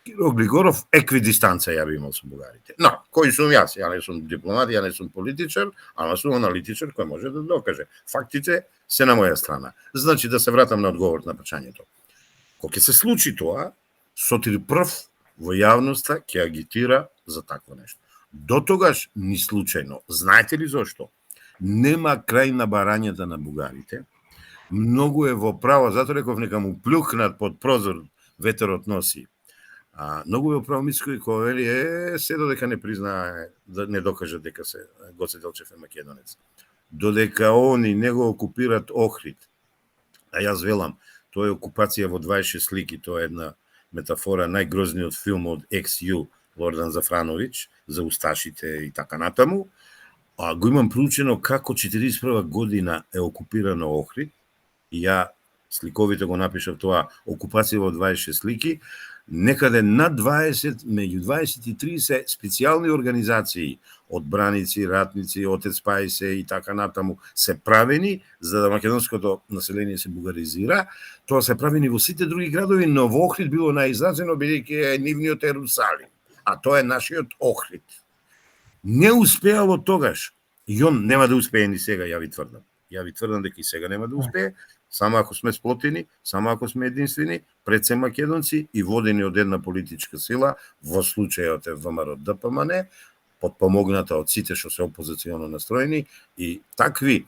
Киро Глигоров еквидистанца ја би имал со бугарите. Но, кој сум јас? Ја не сум дипломат, ја не сум политичар, ама сум аналитичар кој може да докаже. Фактите се на моја страна. Значи да се вратам на одговор на прашањето. Кога ќе се случи тоа, Сотир прв во јавноста ќе агитира за такво нешто. До тогаш ни случајно. Знаете ли зошто? Нема крај на барањата на бугарите. Многу е во право, затоа реков нека му плюхнат под прозор, ветерот носи. Многу е во право Мицко кој вели се додека не признае, да не докаже дека се Гоце Делчев е македонец. Додека они не го окупират Охрид. А јас велам, тоа е окупација во 26 слики, тоа е една метафора, најгрозниот филм од XU, Лордан Зафрановиќ, за усташите и така натаму. А го имам проучено како 41 година е окупирано Охрид, и ја сликовите го напишав тоа, окупација во 26 слики, некаде над 20, меѓу 20 и 30 специјални организации, одбраници, ратници, Отец Пајсе и така натаму, се правени за да македонското население се бугаризира. Тоа се правени во сите други градови, но во Охрид било наизразено бидејќи е нивниот Ерусалим, а тоа е нашиот Охрид. Не успеало тогаш, и он нема да успее ни сега, ја ви тврдам. Ја ви тврдам дека и сега нема да успее, само ако сме сплотени, само ако сме единствени, пред се македонци и водени од една политичка сила, во случајот е ВМРО ДПМН, подпомогната од сите што се опозиционно настроени, и такви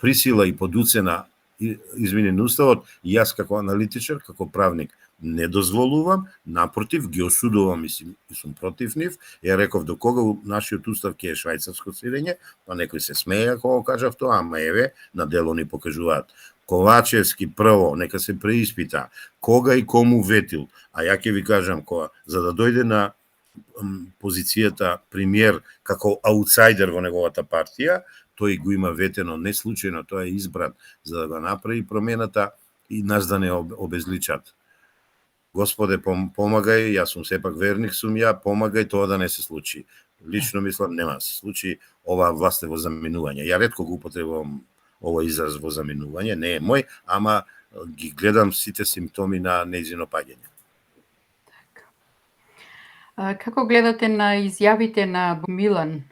присила и подуцена изменени уставот, јас како аналитичар, како правник, не дозволувам, напротив, ги осудувам и сум против нив. Ја реков до кога нашиот устав ќе е швајцарско сирење, па некој се смеја кога кажав тоа, ама еве, на дело ни покажуваат. Ковачевски прво, нека се преиспита, кога и кому ветил, а ја ќе ви кажам, за да дојде на позицијата премиер како аутсайдер во неговата партија, тој го има ветено, не случајно, тој е избран за да го направи промената и нас да не обезличат. Господе, помагај, јас сум сепак верник сум ја, помагај тоа да не се случи. Лично мислам, нема да се случи, ова власт е во заминување. Ја ретко го употребувам овој израз во заминување, не е мој, ама ги гледам сите симптоми на нејзино паѓање. Како гледате на изјавите на Милан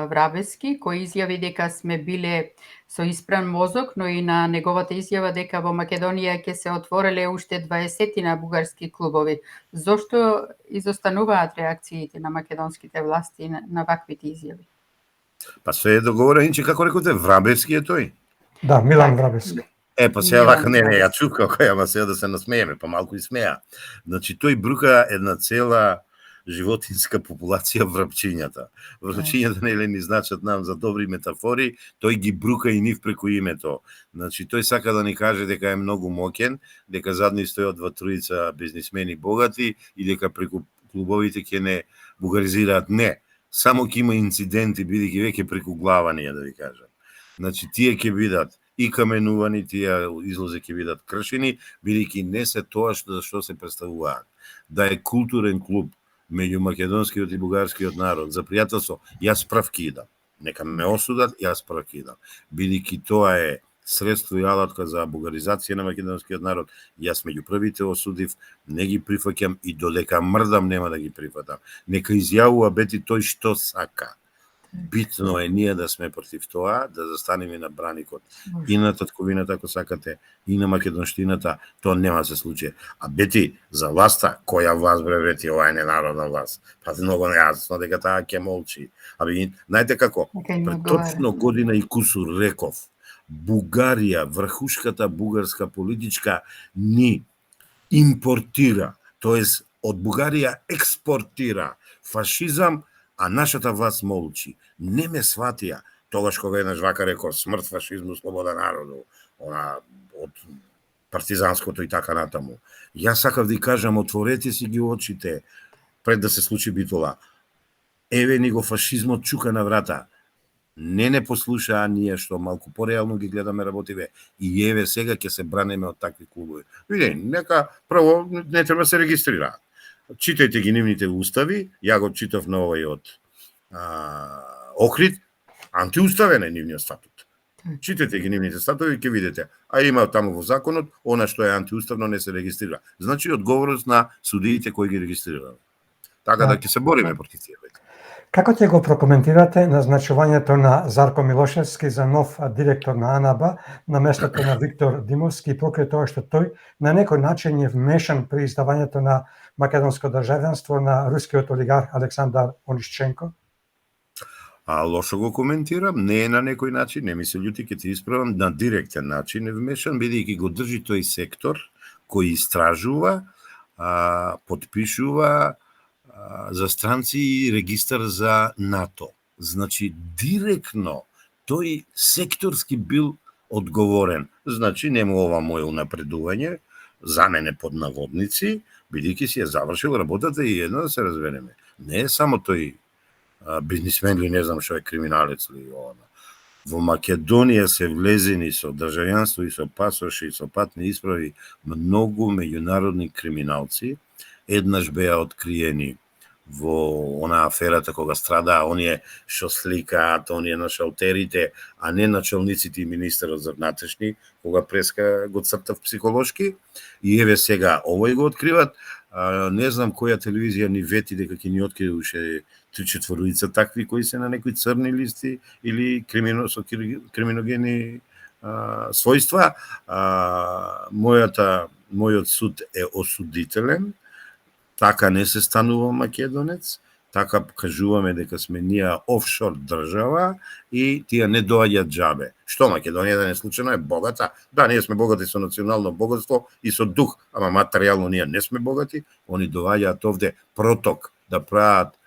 Врабески, кој изјави дека сме биле со испран мозок, но и на неговата изјава дека во Македонија ќе се отвореле уште 20 бугарски клубови? Зошто изостануваат реакциите на македонските власти на ваквите изјави? Па се е договорено, инче како рекоте, Врабески е тој? Да, Милан Врабески. Па сега вака, не, ја чув како ама сега да се насмееме, па малку и смеа. Значи, тој брука една цела животинска популација врапчињата. Врапчињата нели ни значат нам за добри метафори, тој ги брука и нив преку името. Значи, тој сака да ни каже дека е многу моќен, дека задни стојат два тројца бизнисмени богати и дека преку клубовите ќе не бугаризираат. Не, само ќе има инциденти, бидејќи веќе преку глава не да ви кажам. Значи, тие ќе бидат и каменувани, тие излози ќе бидат кршени, бидејќи не се тоа што се представуваат. Да е културен клуб меѓу македонскиот и бугарскиот народ за пријателство, јас прв ки идам. Нека ме осудат, јас прв ки идам. Бидејќи тоа е средство и алатка за бугаризација на македонскиот народ, јас меѓу првите осудив, не ги прифаќам и додека мрдам нема да ги прифатам. Нека изјавува бети тој што сака. Битно е ние да сме против тоа, да застанеме на браникот и на татковината, ако сакате, и на македонштината, тоа нема да се случи. А бети, за власта, која власт бре бети, ова е ненародна власт. Па многу нејасно дека таа ќе молчи. Знаете како? Пред точно година и кусур реков, Бугарија, врхушката бугарска политичка ни импортира, тоест од Бугарија експортира фашизам, а нашата власт молчи. Не ме сватија, тогаш кога еднаш вака рекол смрт фашизму, слобода народу, од партизанското и така натаму. Јас сакав да кажам, отворете си ги очите пред да се случи битола. Еве ни го фашизмот чука на врата. Не послушаа ние што малку пореално ги гледаме работиве и еве сега ќе се бранеме од такви клубови. Види, нека прво не треба се регистрираат. Читајте ги нивните устави, ја го читав на овој од Охрид, антиуставен е нивниот статут. Читете ги нивните статови и ќе видите. А има таму во законот, она што е антиуставно не се регистрира. Значи одговорност на судиите кои ги регистрираат. Така да ќе се бориме против тие веќе. Како ќе го прокоментирате назначувањето на Зарко Милошевски за нов директор на АНАБА на местото на Виктор Димовски покрај тоа што тој на некој начин е вмешан при издавањето на македонско државјанство на рускиот олигарх Александар Онишченко? А лошо го коментирам, не е на некој начин, не ми се љути, ќе ти исправам, на директен начин е вмешан, бидејќи го држи тој сектор кој истражува, подпишува за странци и регистар за НАТО. Значи, директно тој секторски бил одговорен. Значи, нема ова моје унапредување, за мене под наводници, бидејќи си ја завршил работата и едно да се разбереме. Не е само тој бизнисмен ли, не знам што е, криминалец ли, она. Во Македонија се влезени со државјанство и со пасоши и со патни исправи многу меѓународни криминалци. Еднаш беа откриени во она аферата кога страдаа оние што сликаат, оние на шалтерите, а не началниците и министерот за внатрешни, кога преска го цртав психолошки. И еве сега овој го откриват. Не знам која телевизија ни вети дека ќе ни открие уште 3-4 такви кои се на некои црни листи или со криминогени својства. Мојот суд е осудителен. Така не се станува македонец, така кажуваме дека сме ние офшор држава и тие не доаѓаат џабе. Што Македонија да не случајно е богата? Да, ние сме богати со национално богатство и со дух, ама материјално ние не сме богати. Они доаѓаат овде проток да прават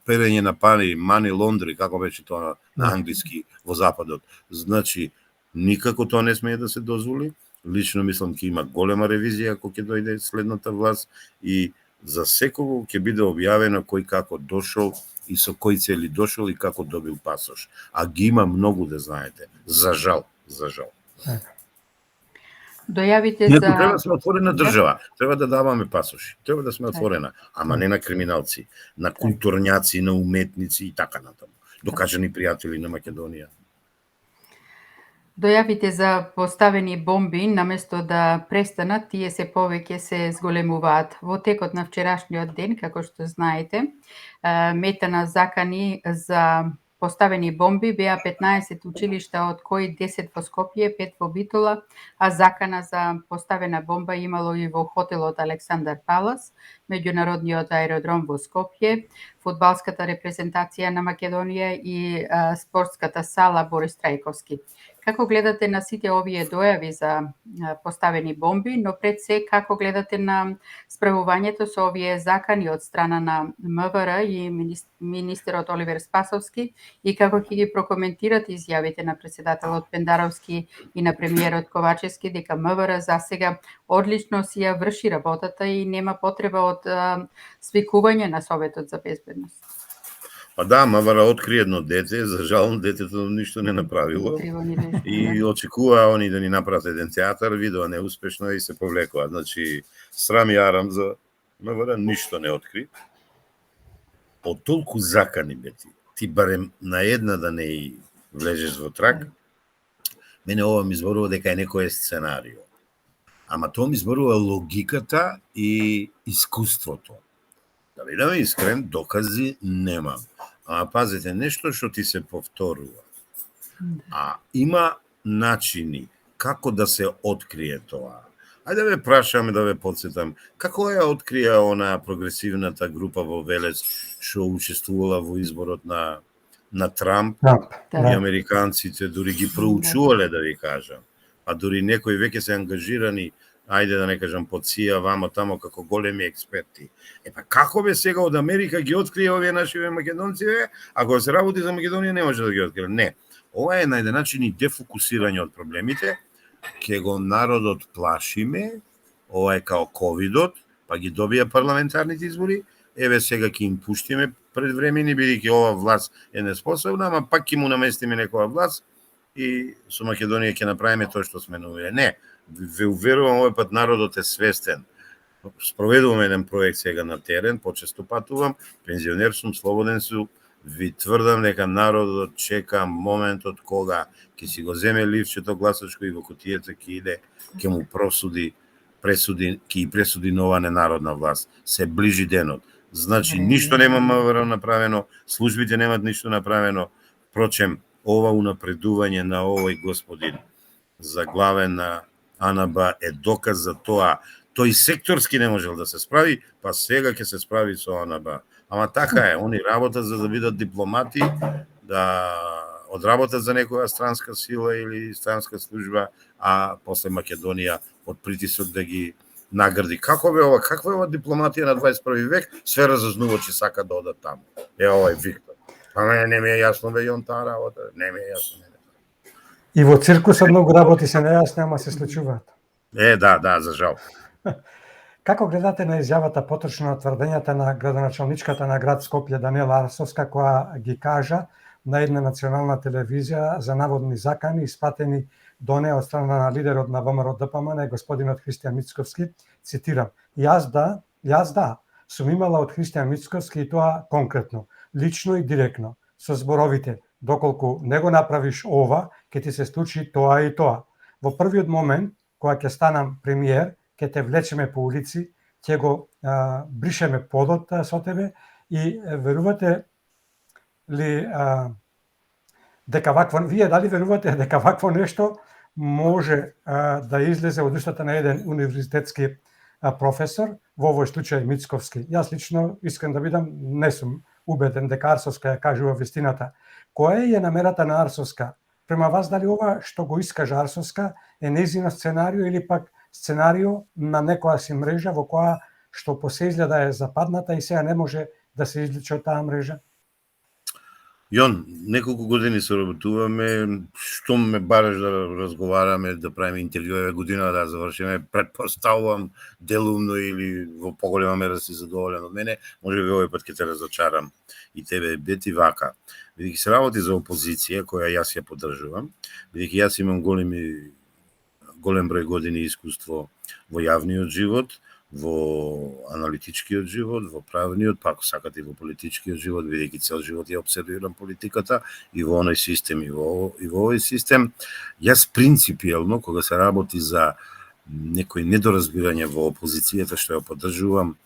перење на пари, money laundry, како беше тоа на англиски во западот. Значи, никако тоа не смее да се дозволи. Лично мислам ќе има голема ревизија кога ќе дојде следната власт и за секого ќе биде објавено кој како дошол и со кои цели дошол и како добил пасош. А ги има многу, да знаете. За жал. Дојавите Иако за... треба да сме отворена држава, треба да даваме пасоши, треба да сме отворена, ама не на криминалци, на културњаци, на уметници и така натаму. Докажани пријатели на Македонија. Дојавите за поставени бомби, наместо да престанат, тие се повеќе се зголемуваат. Во текот на вчерашниот ден, како што знаете, мета на закани за поставени бомби беа 15 училишта, од кои 10 во Скопје, 5 во Битола, а закана за поставена бомба имало и во хотелот Александар Палас, меѓународниот аеродром во Скопје, фудбалската репрезентација на Македонија и спортската сала Борис Трајковски. Како гледате на сите овие дојави за поставени бомби, но пред се како гледате на справувањето со овие закани од страна на МВР и министерот Оливер Спасовски и како ќе ги прокоментирате изјавите на председателот Пендаровски и на премиерот Ковачевски дека МВР за сега одлично си ја врши работата и нема потреба од свикување на Советот за безбедност? Па да, МВР откри едно дете, за жал детето ништо не направило. И очекува они да ни направат еден театар, видоа неуспешно и се повлекува. Значи, срам и арам за МВР, ништо не откри. По толку закани бети, ти барем на една да не влезеш во трак, мене ова ми зборува дека е некој сценарио. Ама тоа ми зборува логиката и искуството. Да бидеме искрен, докази немам. Ама пазете, нешто што ти се повторува. А има начини како да се открие тоа. Ајде да ве прашаме, да ве подсетам, како ја открија она прогресивната група во Велес што учествувала во изборот на Трамп и американците дури ги проучувале, да ви кажам. А дури некои веќе се ангажирани, ајде да не кажам под СИА, вамо тамо како големи експерти. Па како бе сега од Америка ги открие овие наши македонци, ако се работи за Македонија не може да ги открие. Не. Ова е на еден начин и дефокусирање од проблемите, ке го народот плашиме, ова е као ковидот, па ги добија парламентарните избори, еве сега ќе им пуштиме предвремени, бидејќи ова власт е неспособна, ама пак ќе му наместиме некоја власт и со Македонија ќе направиме тоа што сме наумиле. Не, ве уверувам, овој пат народот е свестен. Спроведувам еден проект сега на терен, почесто патувам, пензионер сум, слободен сум, Ви тврдам дека народот чека моментот кога ќе си го земе ливчето гласачко и во кутијата ќе иде, ќе му ќе пресуди нова ненародна власт. Се ближи денот. Значи, ништо нема МВР направено, службите немат ништо направено. Впрочем, ова унапредување на овој господин за главен на АНБ е доказ за тоа. Тој секторски не можел да се справи, па сега ќе се справи со АНБ. Ама така е, они работат за да бидат дипломати, да одработат за некоја странска сила или странска служба, а после Македонија од притисок да ги награди. Како бе ова? Каква е ова дипломатија на 21 век? Све разузнувачи сака да одат таму. Овој Виктор. А не ми е јасно бе јон таа работа. Не ми е јасно. И во циркусот многу работи се нејасни, ама се случуваат. Да, за жал. Како гледате на изјавата поточно на тврдењата на градоначалничката на град Скопје Даниела Арсовска, која ги кажа на една национална телевизија за наводни закани испратени до неа од страна на лидерот на ВМРО ДПМН, господинот Христијан Мицковски, цитирам: Јас да, сум имала од Христијан Мицковски и тоа конкретно, лично и директно, со зборовите: доколку не го направиш ова, ќе ти се случи тоа и тоа. Во првиот момент, кога ќе станам премиер, ќе те влечеме по улици, ќе го бришеме подот со тебе и верувате ли дека вие дали верувате дека вакво нешто може да излезе од устата на еден универзитетски професор, во овој случај Мицковски? Јас лично, искрен да бидам, не сум убеден дека Арсовска ја кажува вистината. Која е намерата на Арсовска? Према вас, дали ова што го искажа Арсовска е нејзино сценарио или пак сценарио на некоја си мрежа во која што посе изгледа е западната и сега не може да се изличи од таа мрежа? Јон, неколку години соработуваме, што ме бараш да разговараме, да правиме интервјуи, година да завршиме, предпоставувам делумно или во поголема мера си задоволен од мене, може би овој пат ќе те разочарам и тебе, бети вака. Бидејќи се работи за опозиција, која јас ја поддржувам, бидејќи јас имам голем број години искуство во јавниот живот, во аналитичкиот живот, во правниот, па ако сакате и во политичкиот живот, бидејќи цел живот ја обсервирам политиката и во оној систем и во овој систем. Јас принципиелно, кога се работи за некои недоразбирање во опозицијата што ја поддржувам,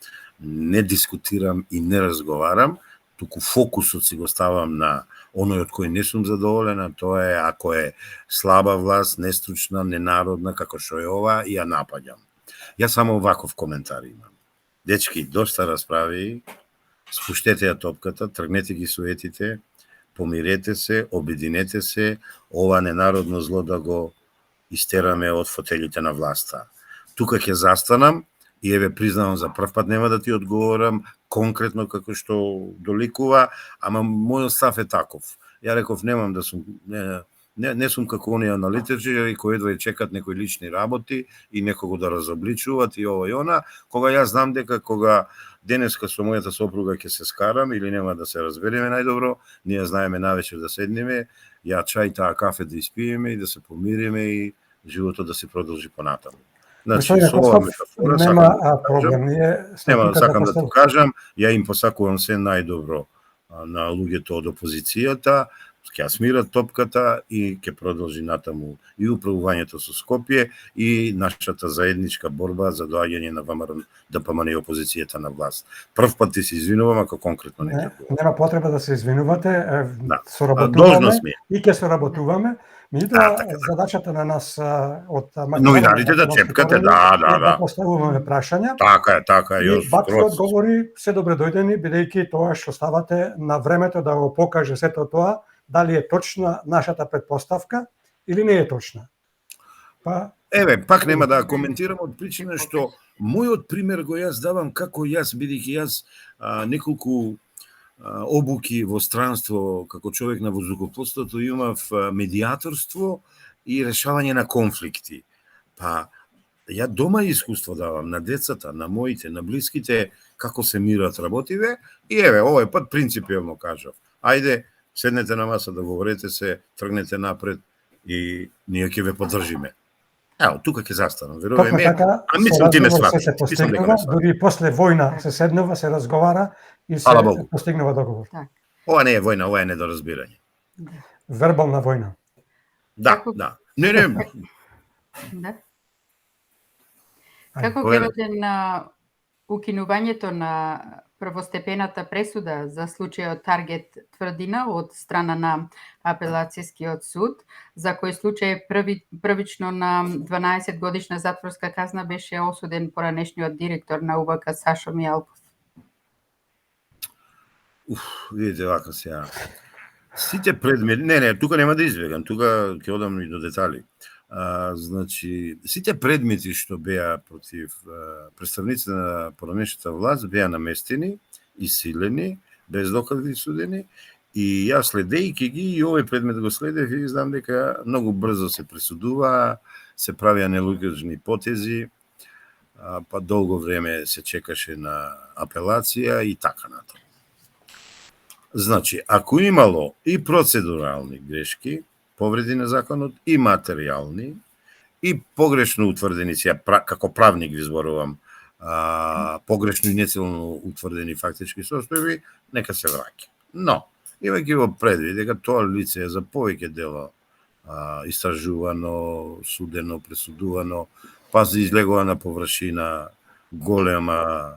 не дискутирам и не разговарам, туку фокусот си го ставам на оној од кој не сум задоволен, тоа е ако е слаба власт, нестручна, ненародна, како што е ова, и ја напаѓам. Јас само ваков коментар имам. Дечки, доста расправи, спуштете ја топката, тргнете ги суетите, помирете се, обединете се, ова ненародно зло да го истераме од фотелите на власта. Тука ќе застанам и еве признавам за прв пат нема да ти одговорам конкретно како што доликува, ама мојот став е таков. Ја реков немам да сум не сум како оние аналитичари кои едва чекат некои лични работи и некого да разобличуваат и ова и она, кога јас знам дека кога денеска со мојата сопруга ќе се скарам или нема да се разбереме најдобро, ние знаеме навечер да седнеме, ја чај таа кафе да испиеме и да се помириме и животот да се продолжи понатаму. Значи, со ова метафора нема да сакам да ти кажам, ја им посакувам се најдобро на луѓето од опозицијата, ќе смират топката и ќе продолжи натаму и управувањето со Скопје и нашата заедничка борба за доаѓање на ВМРО ДПМН и опозицијата на власт. Прв пат ти се извинувам ако конкретно не ќе. Нема потреба да се извинувате, соработуваме и ќе соработуваме. Меѓутоа, задачата на нас од новинарите да чепкате, да поставуваме прашања. Така е, и вакви одговори се добре дојдени, бидејќи тоа што ставате на времето да го покаже сето тоа, дали е точна нашата предпоставка или не е точна. Пак нема да коментирам од причина што мојот пример го јас давам како јас, бидејќи јас неколку обуки во странство како човек на воздухопловството имав медијаторство и решавање на конфликти. Па ја дома искуство давам на децата, на моите, на блиските како се мират работиве и еве овој пат принципиелно кажав. Ајде, седнете на маса, договорете се, тргнете напред и ние ќе ве поддржиме. Ево, тука ќе застанам, веруваме. А мислам ти ме свати. Дури после војна се седнува, се разговара и се постигнува договор. Ова не е војна, ова е недоразбирање. Вербална војна. Да, Како- да. Не, Да. Ајде, Како поведе. гледате на укинувањето на првостепената пресуда за случајот Таргет тврдина од страна на апелацијскиот суд, за кој случај првично на 12 годишна затворска казна беше осуден поранешниот директор на УВК Сашо Мијалков? Видите вака сега. Сите предмети, не, тука нема да избегам, тука ќе одам и до детали. Значи, сите предмети што беа против представниците на поранешната власт беа наместени и силени, без докази судени, и јас следејќи ги и овој предмет го следев и знам дека многу брзо се пресудува, се правеа нелогични потези, па долго време се чекаше на апелација и така натаму. Значи, ако имало и процедурални грешки, повреди на законот, и материјални, и погрешно утврдени, сега како правник ви зборувам, погрешно и нецелно утврдени фактички состојби, нека се враќа. Но, имајќи го предвид дека тоа лице е за повеќе дела истражувано, судено, пресудувано, па се излегува на површина голема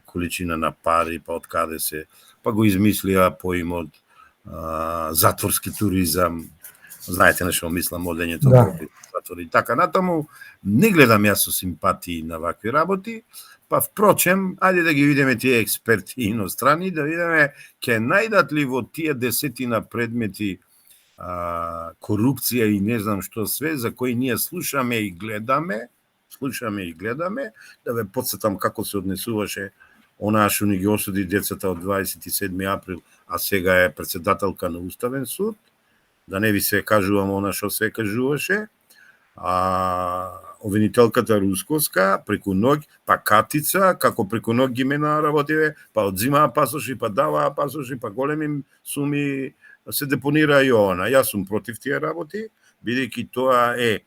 количина на пари, па од каде се, па го измислија поимот затворски туризам, знаете на што мислам, одењето Да. во затвор и така натаму. Не гледам јас со симпатии на вакви работи, па впрочем, ајде да ги видиме тие експерти инострани, да видиме ќе најдат ли во тие десетина предмети корупција и не знам што све, за кои ние слушаме и гледаме, да ве подсетам како се однесуваше онаа што ни ги осуди децата од 27 април, а сега е председателка на Уставен суд, да не ви се кажувам она што се кажуваше, обвинителката Русковска, преку ноќ, па Катица, како преку ноќ ги менаа работиве, па одзимаа пасоши, па даваа пасоши, па големи суми се депонира и она. Јас сум против тие работи, бидејќи тоа е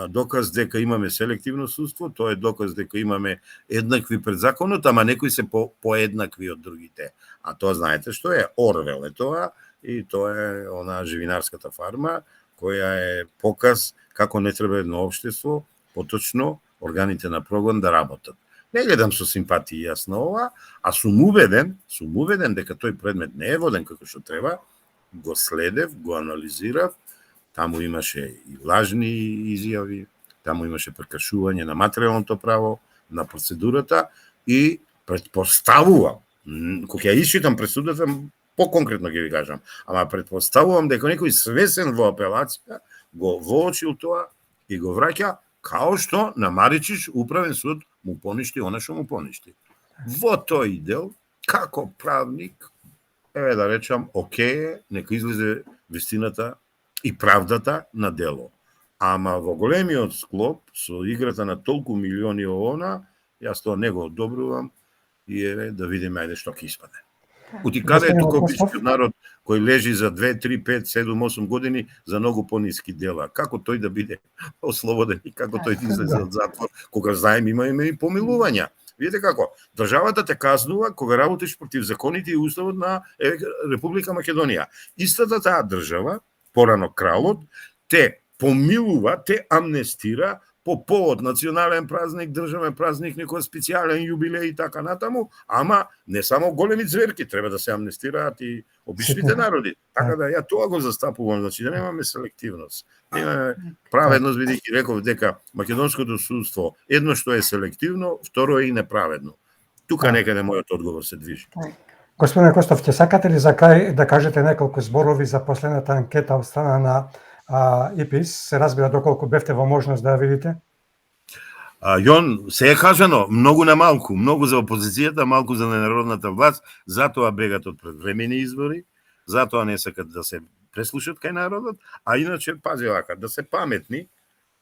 доказ дека имаме селективно судство, тоа е доказ дека имаме еднакви пред законот, ама некои се поеднакви од другите. А тоа знаете што е? Орвел е тоа, и тоа е онаа живинарската фарма, која е показ како не треба едно општество, поточно органите на прогон да работат. Не гледам со симпатии јас на ова, а сум уведен дека тој предмет не е воден како што треба, го следев, го анализирав, таму имаше и лажни изјави, таму имаше прекршување на материјалното право, на процедурата и претпоставувам, кога ја исчитам пресудата, поконкретно ќе ви кажам, ама претпоставувам дека некој свесен во апелација го воочил тоа и го враќа, као што на Маричиш управен суд му поништи она што му поништи. Во тој дел, како правник, еве да речам, окей, нека излезе вистината и правдата на дело. Ама во големиот склоп, со играта на толку милиони овона, јас тоа не го одобрувам и еве да видиме ајде што ќе испадне. Ути каде е тука обичниот народ кој лежи за 2, 3, 5, 7, 8 години за многу пониски дела? Како тој да биде ослободен и како тој да излезе од затвор, кога знаем имаме и помилувања? Видите како, државата те казнува кога работиш против законите и уставот на Република Македонија. Истата таа држава, порано кралот, те помилува, те амнестира по повод национален празник, државен празник, некој специјален јубилеј и така натаму, ама не само големи зверки, треба да се амнестираат и обичните народи. Така да ја тоа го застапувам, значи да немаме селективност. Немаме праведност, бидејќи реков дека македонското судство едно што е селективно, второ е и неправедно. Тука некаде мојот одговор се движи. Господине Костов, ќе сакате ли за крај да кажете неколку зборови за последната анкета од страна на ИПИС? Се разбира доколку бевте во можност да ја видите. Јон, се е кажано, многу на малку, многу за опозицијата, малку за ненародната власт, затоа бегат од предвремени избори, затоа не сакат да се преслушат кај народот, а иначе, пази вака, да се паметни,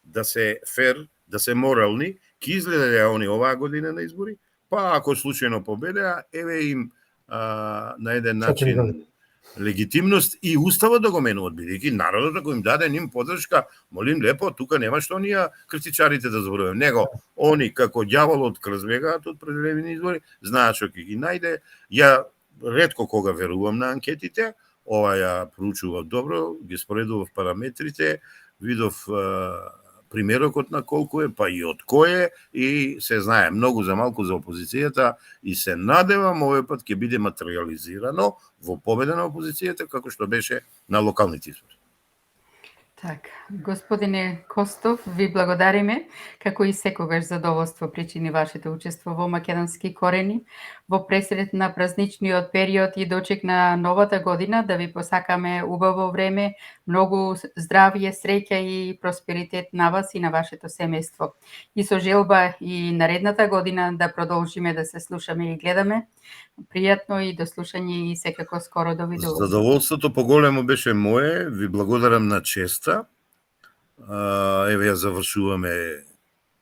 да се фер, да се морални, ќе изгледаја они оваа година на избори, па ако случајно победеа, еве им на еден начин легитимност и уставот да го менуват, бидејќи народот ако им даде ним поддршка, молим лепо, тука нема што ние критичарите да зборуваме, него они како ѓаволот крзбегаат од предвремени избори, знаат што ќе ги најде. Ја ретко кога верувам на анкетите, ова ја проучував добро, ги споредував параметрите, видов примерокот на колку е, па и од кој е, и се знае многу за малку за опозицијата и се надевам овој пат ќе биде материализирано во победа на опозицијата како што беше на локалните избори. Така, господине Костов, ви благодариме, како и секогаш задоволство причини вашето учество во Македонски корени. Во пресред на празничниот период и дочек на новата година да ви посакаме убаво време, многу здравје, среќа и просперитет на вас и на вашето семејство. И со желба и наредната година да продолжиме да се слушаме и гледаме. Пријатно и до слушање и секако скоро довидување. Задоволството поголемо беше мое, ви благодарам на честа. Еве ја завршуваме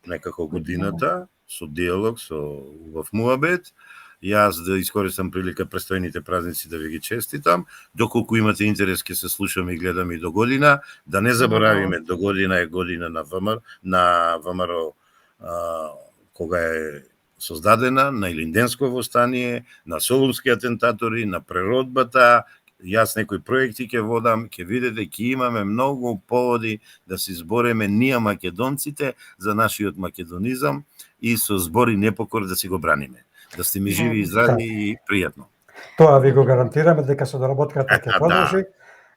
некако годината со диалог, со убав муабет. Јас да искористам прилика престојните празници да ви ги честитам. Доколку имате интерес ќе се слушаме и гледаме и до година. Да не заборавиме, до година е година на ВМРО кога е создадена, на Илинденско востание, на Солунски атентатори, на преродбата. Јас некои проекти ќе водам, ќе видите, ќе имаме многу поводи да се избореме ние македонците за нашиот македонизам и со збори непокор да си го браниме. Да сте ми живи и здрави и пријатно. Тоа ви го гарантираме дека со доработката ќе продолжи.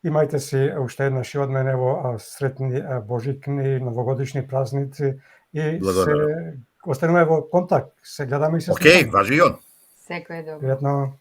Имајте си уште еднаш и од мене во сретни божикни, новогодишни празници и се остануваме во контакт. Се гледаме и се слушаме. Океј, важи и он. Секој е добро. Пријатно.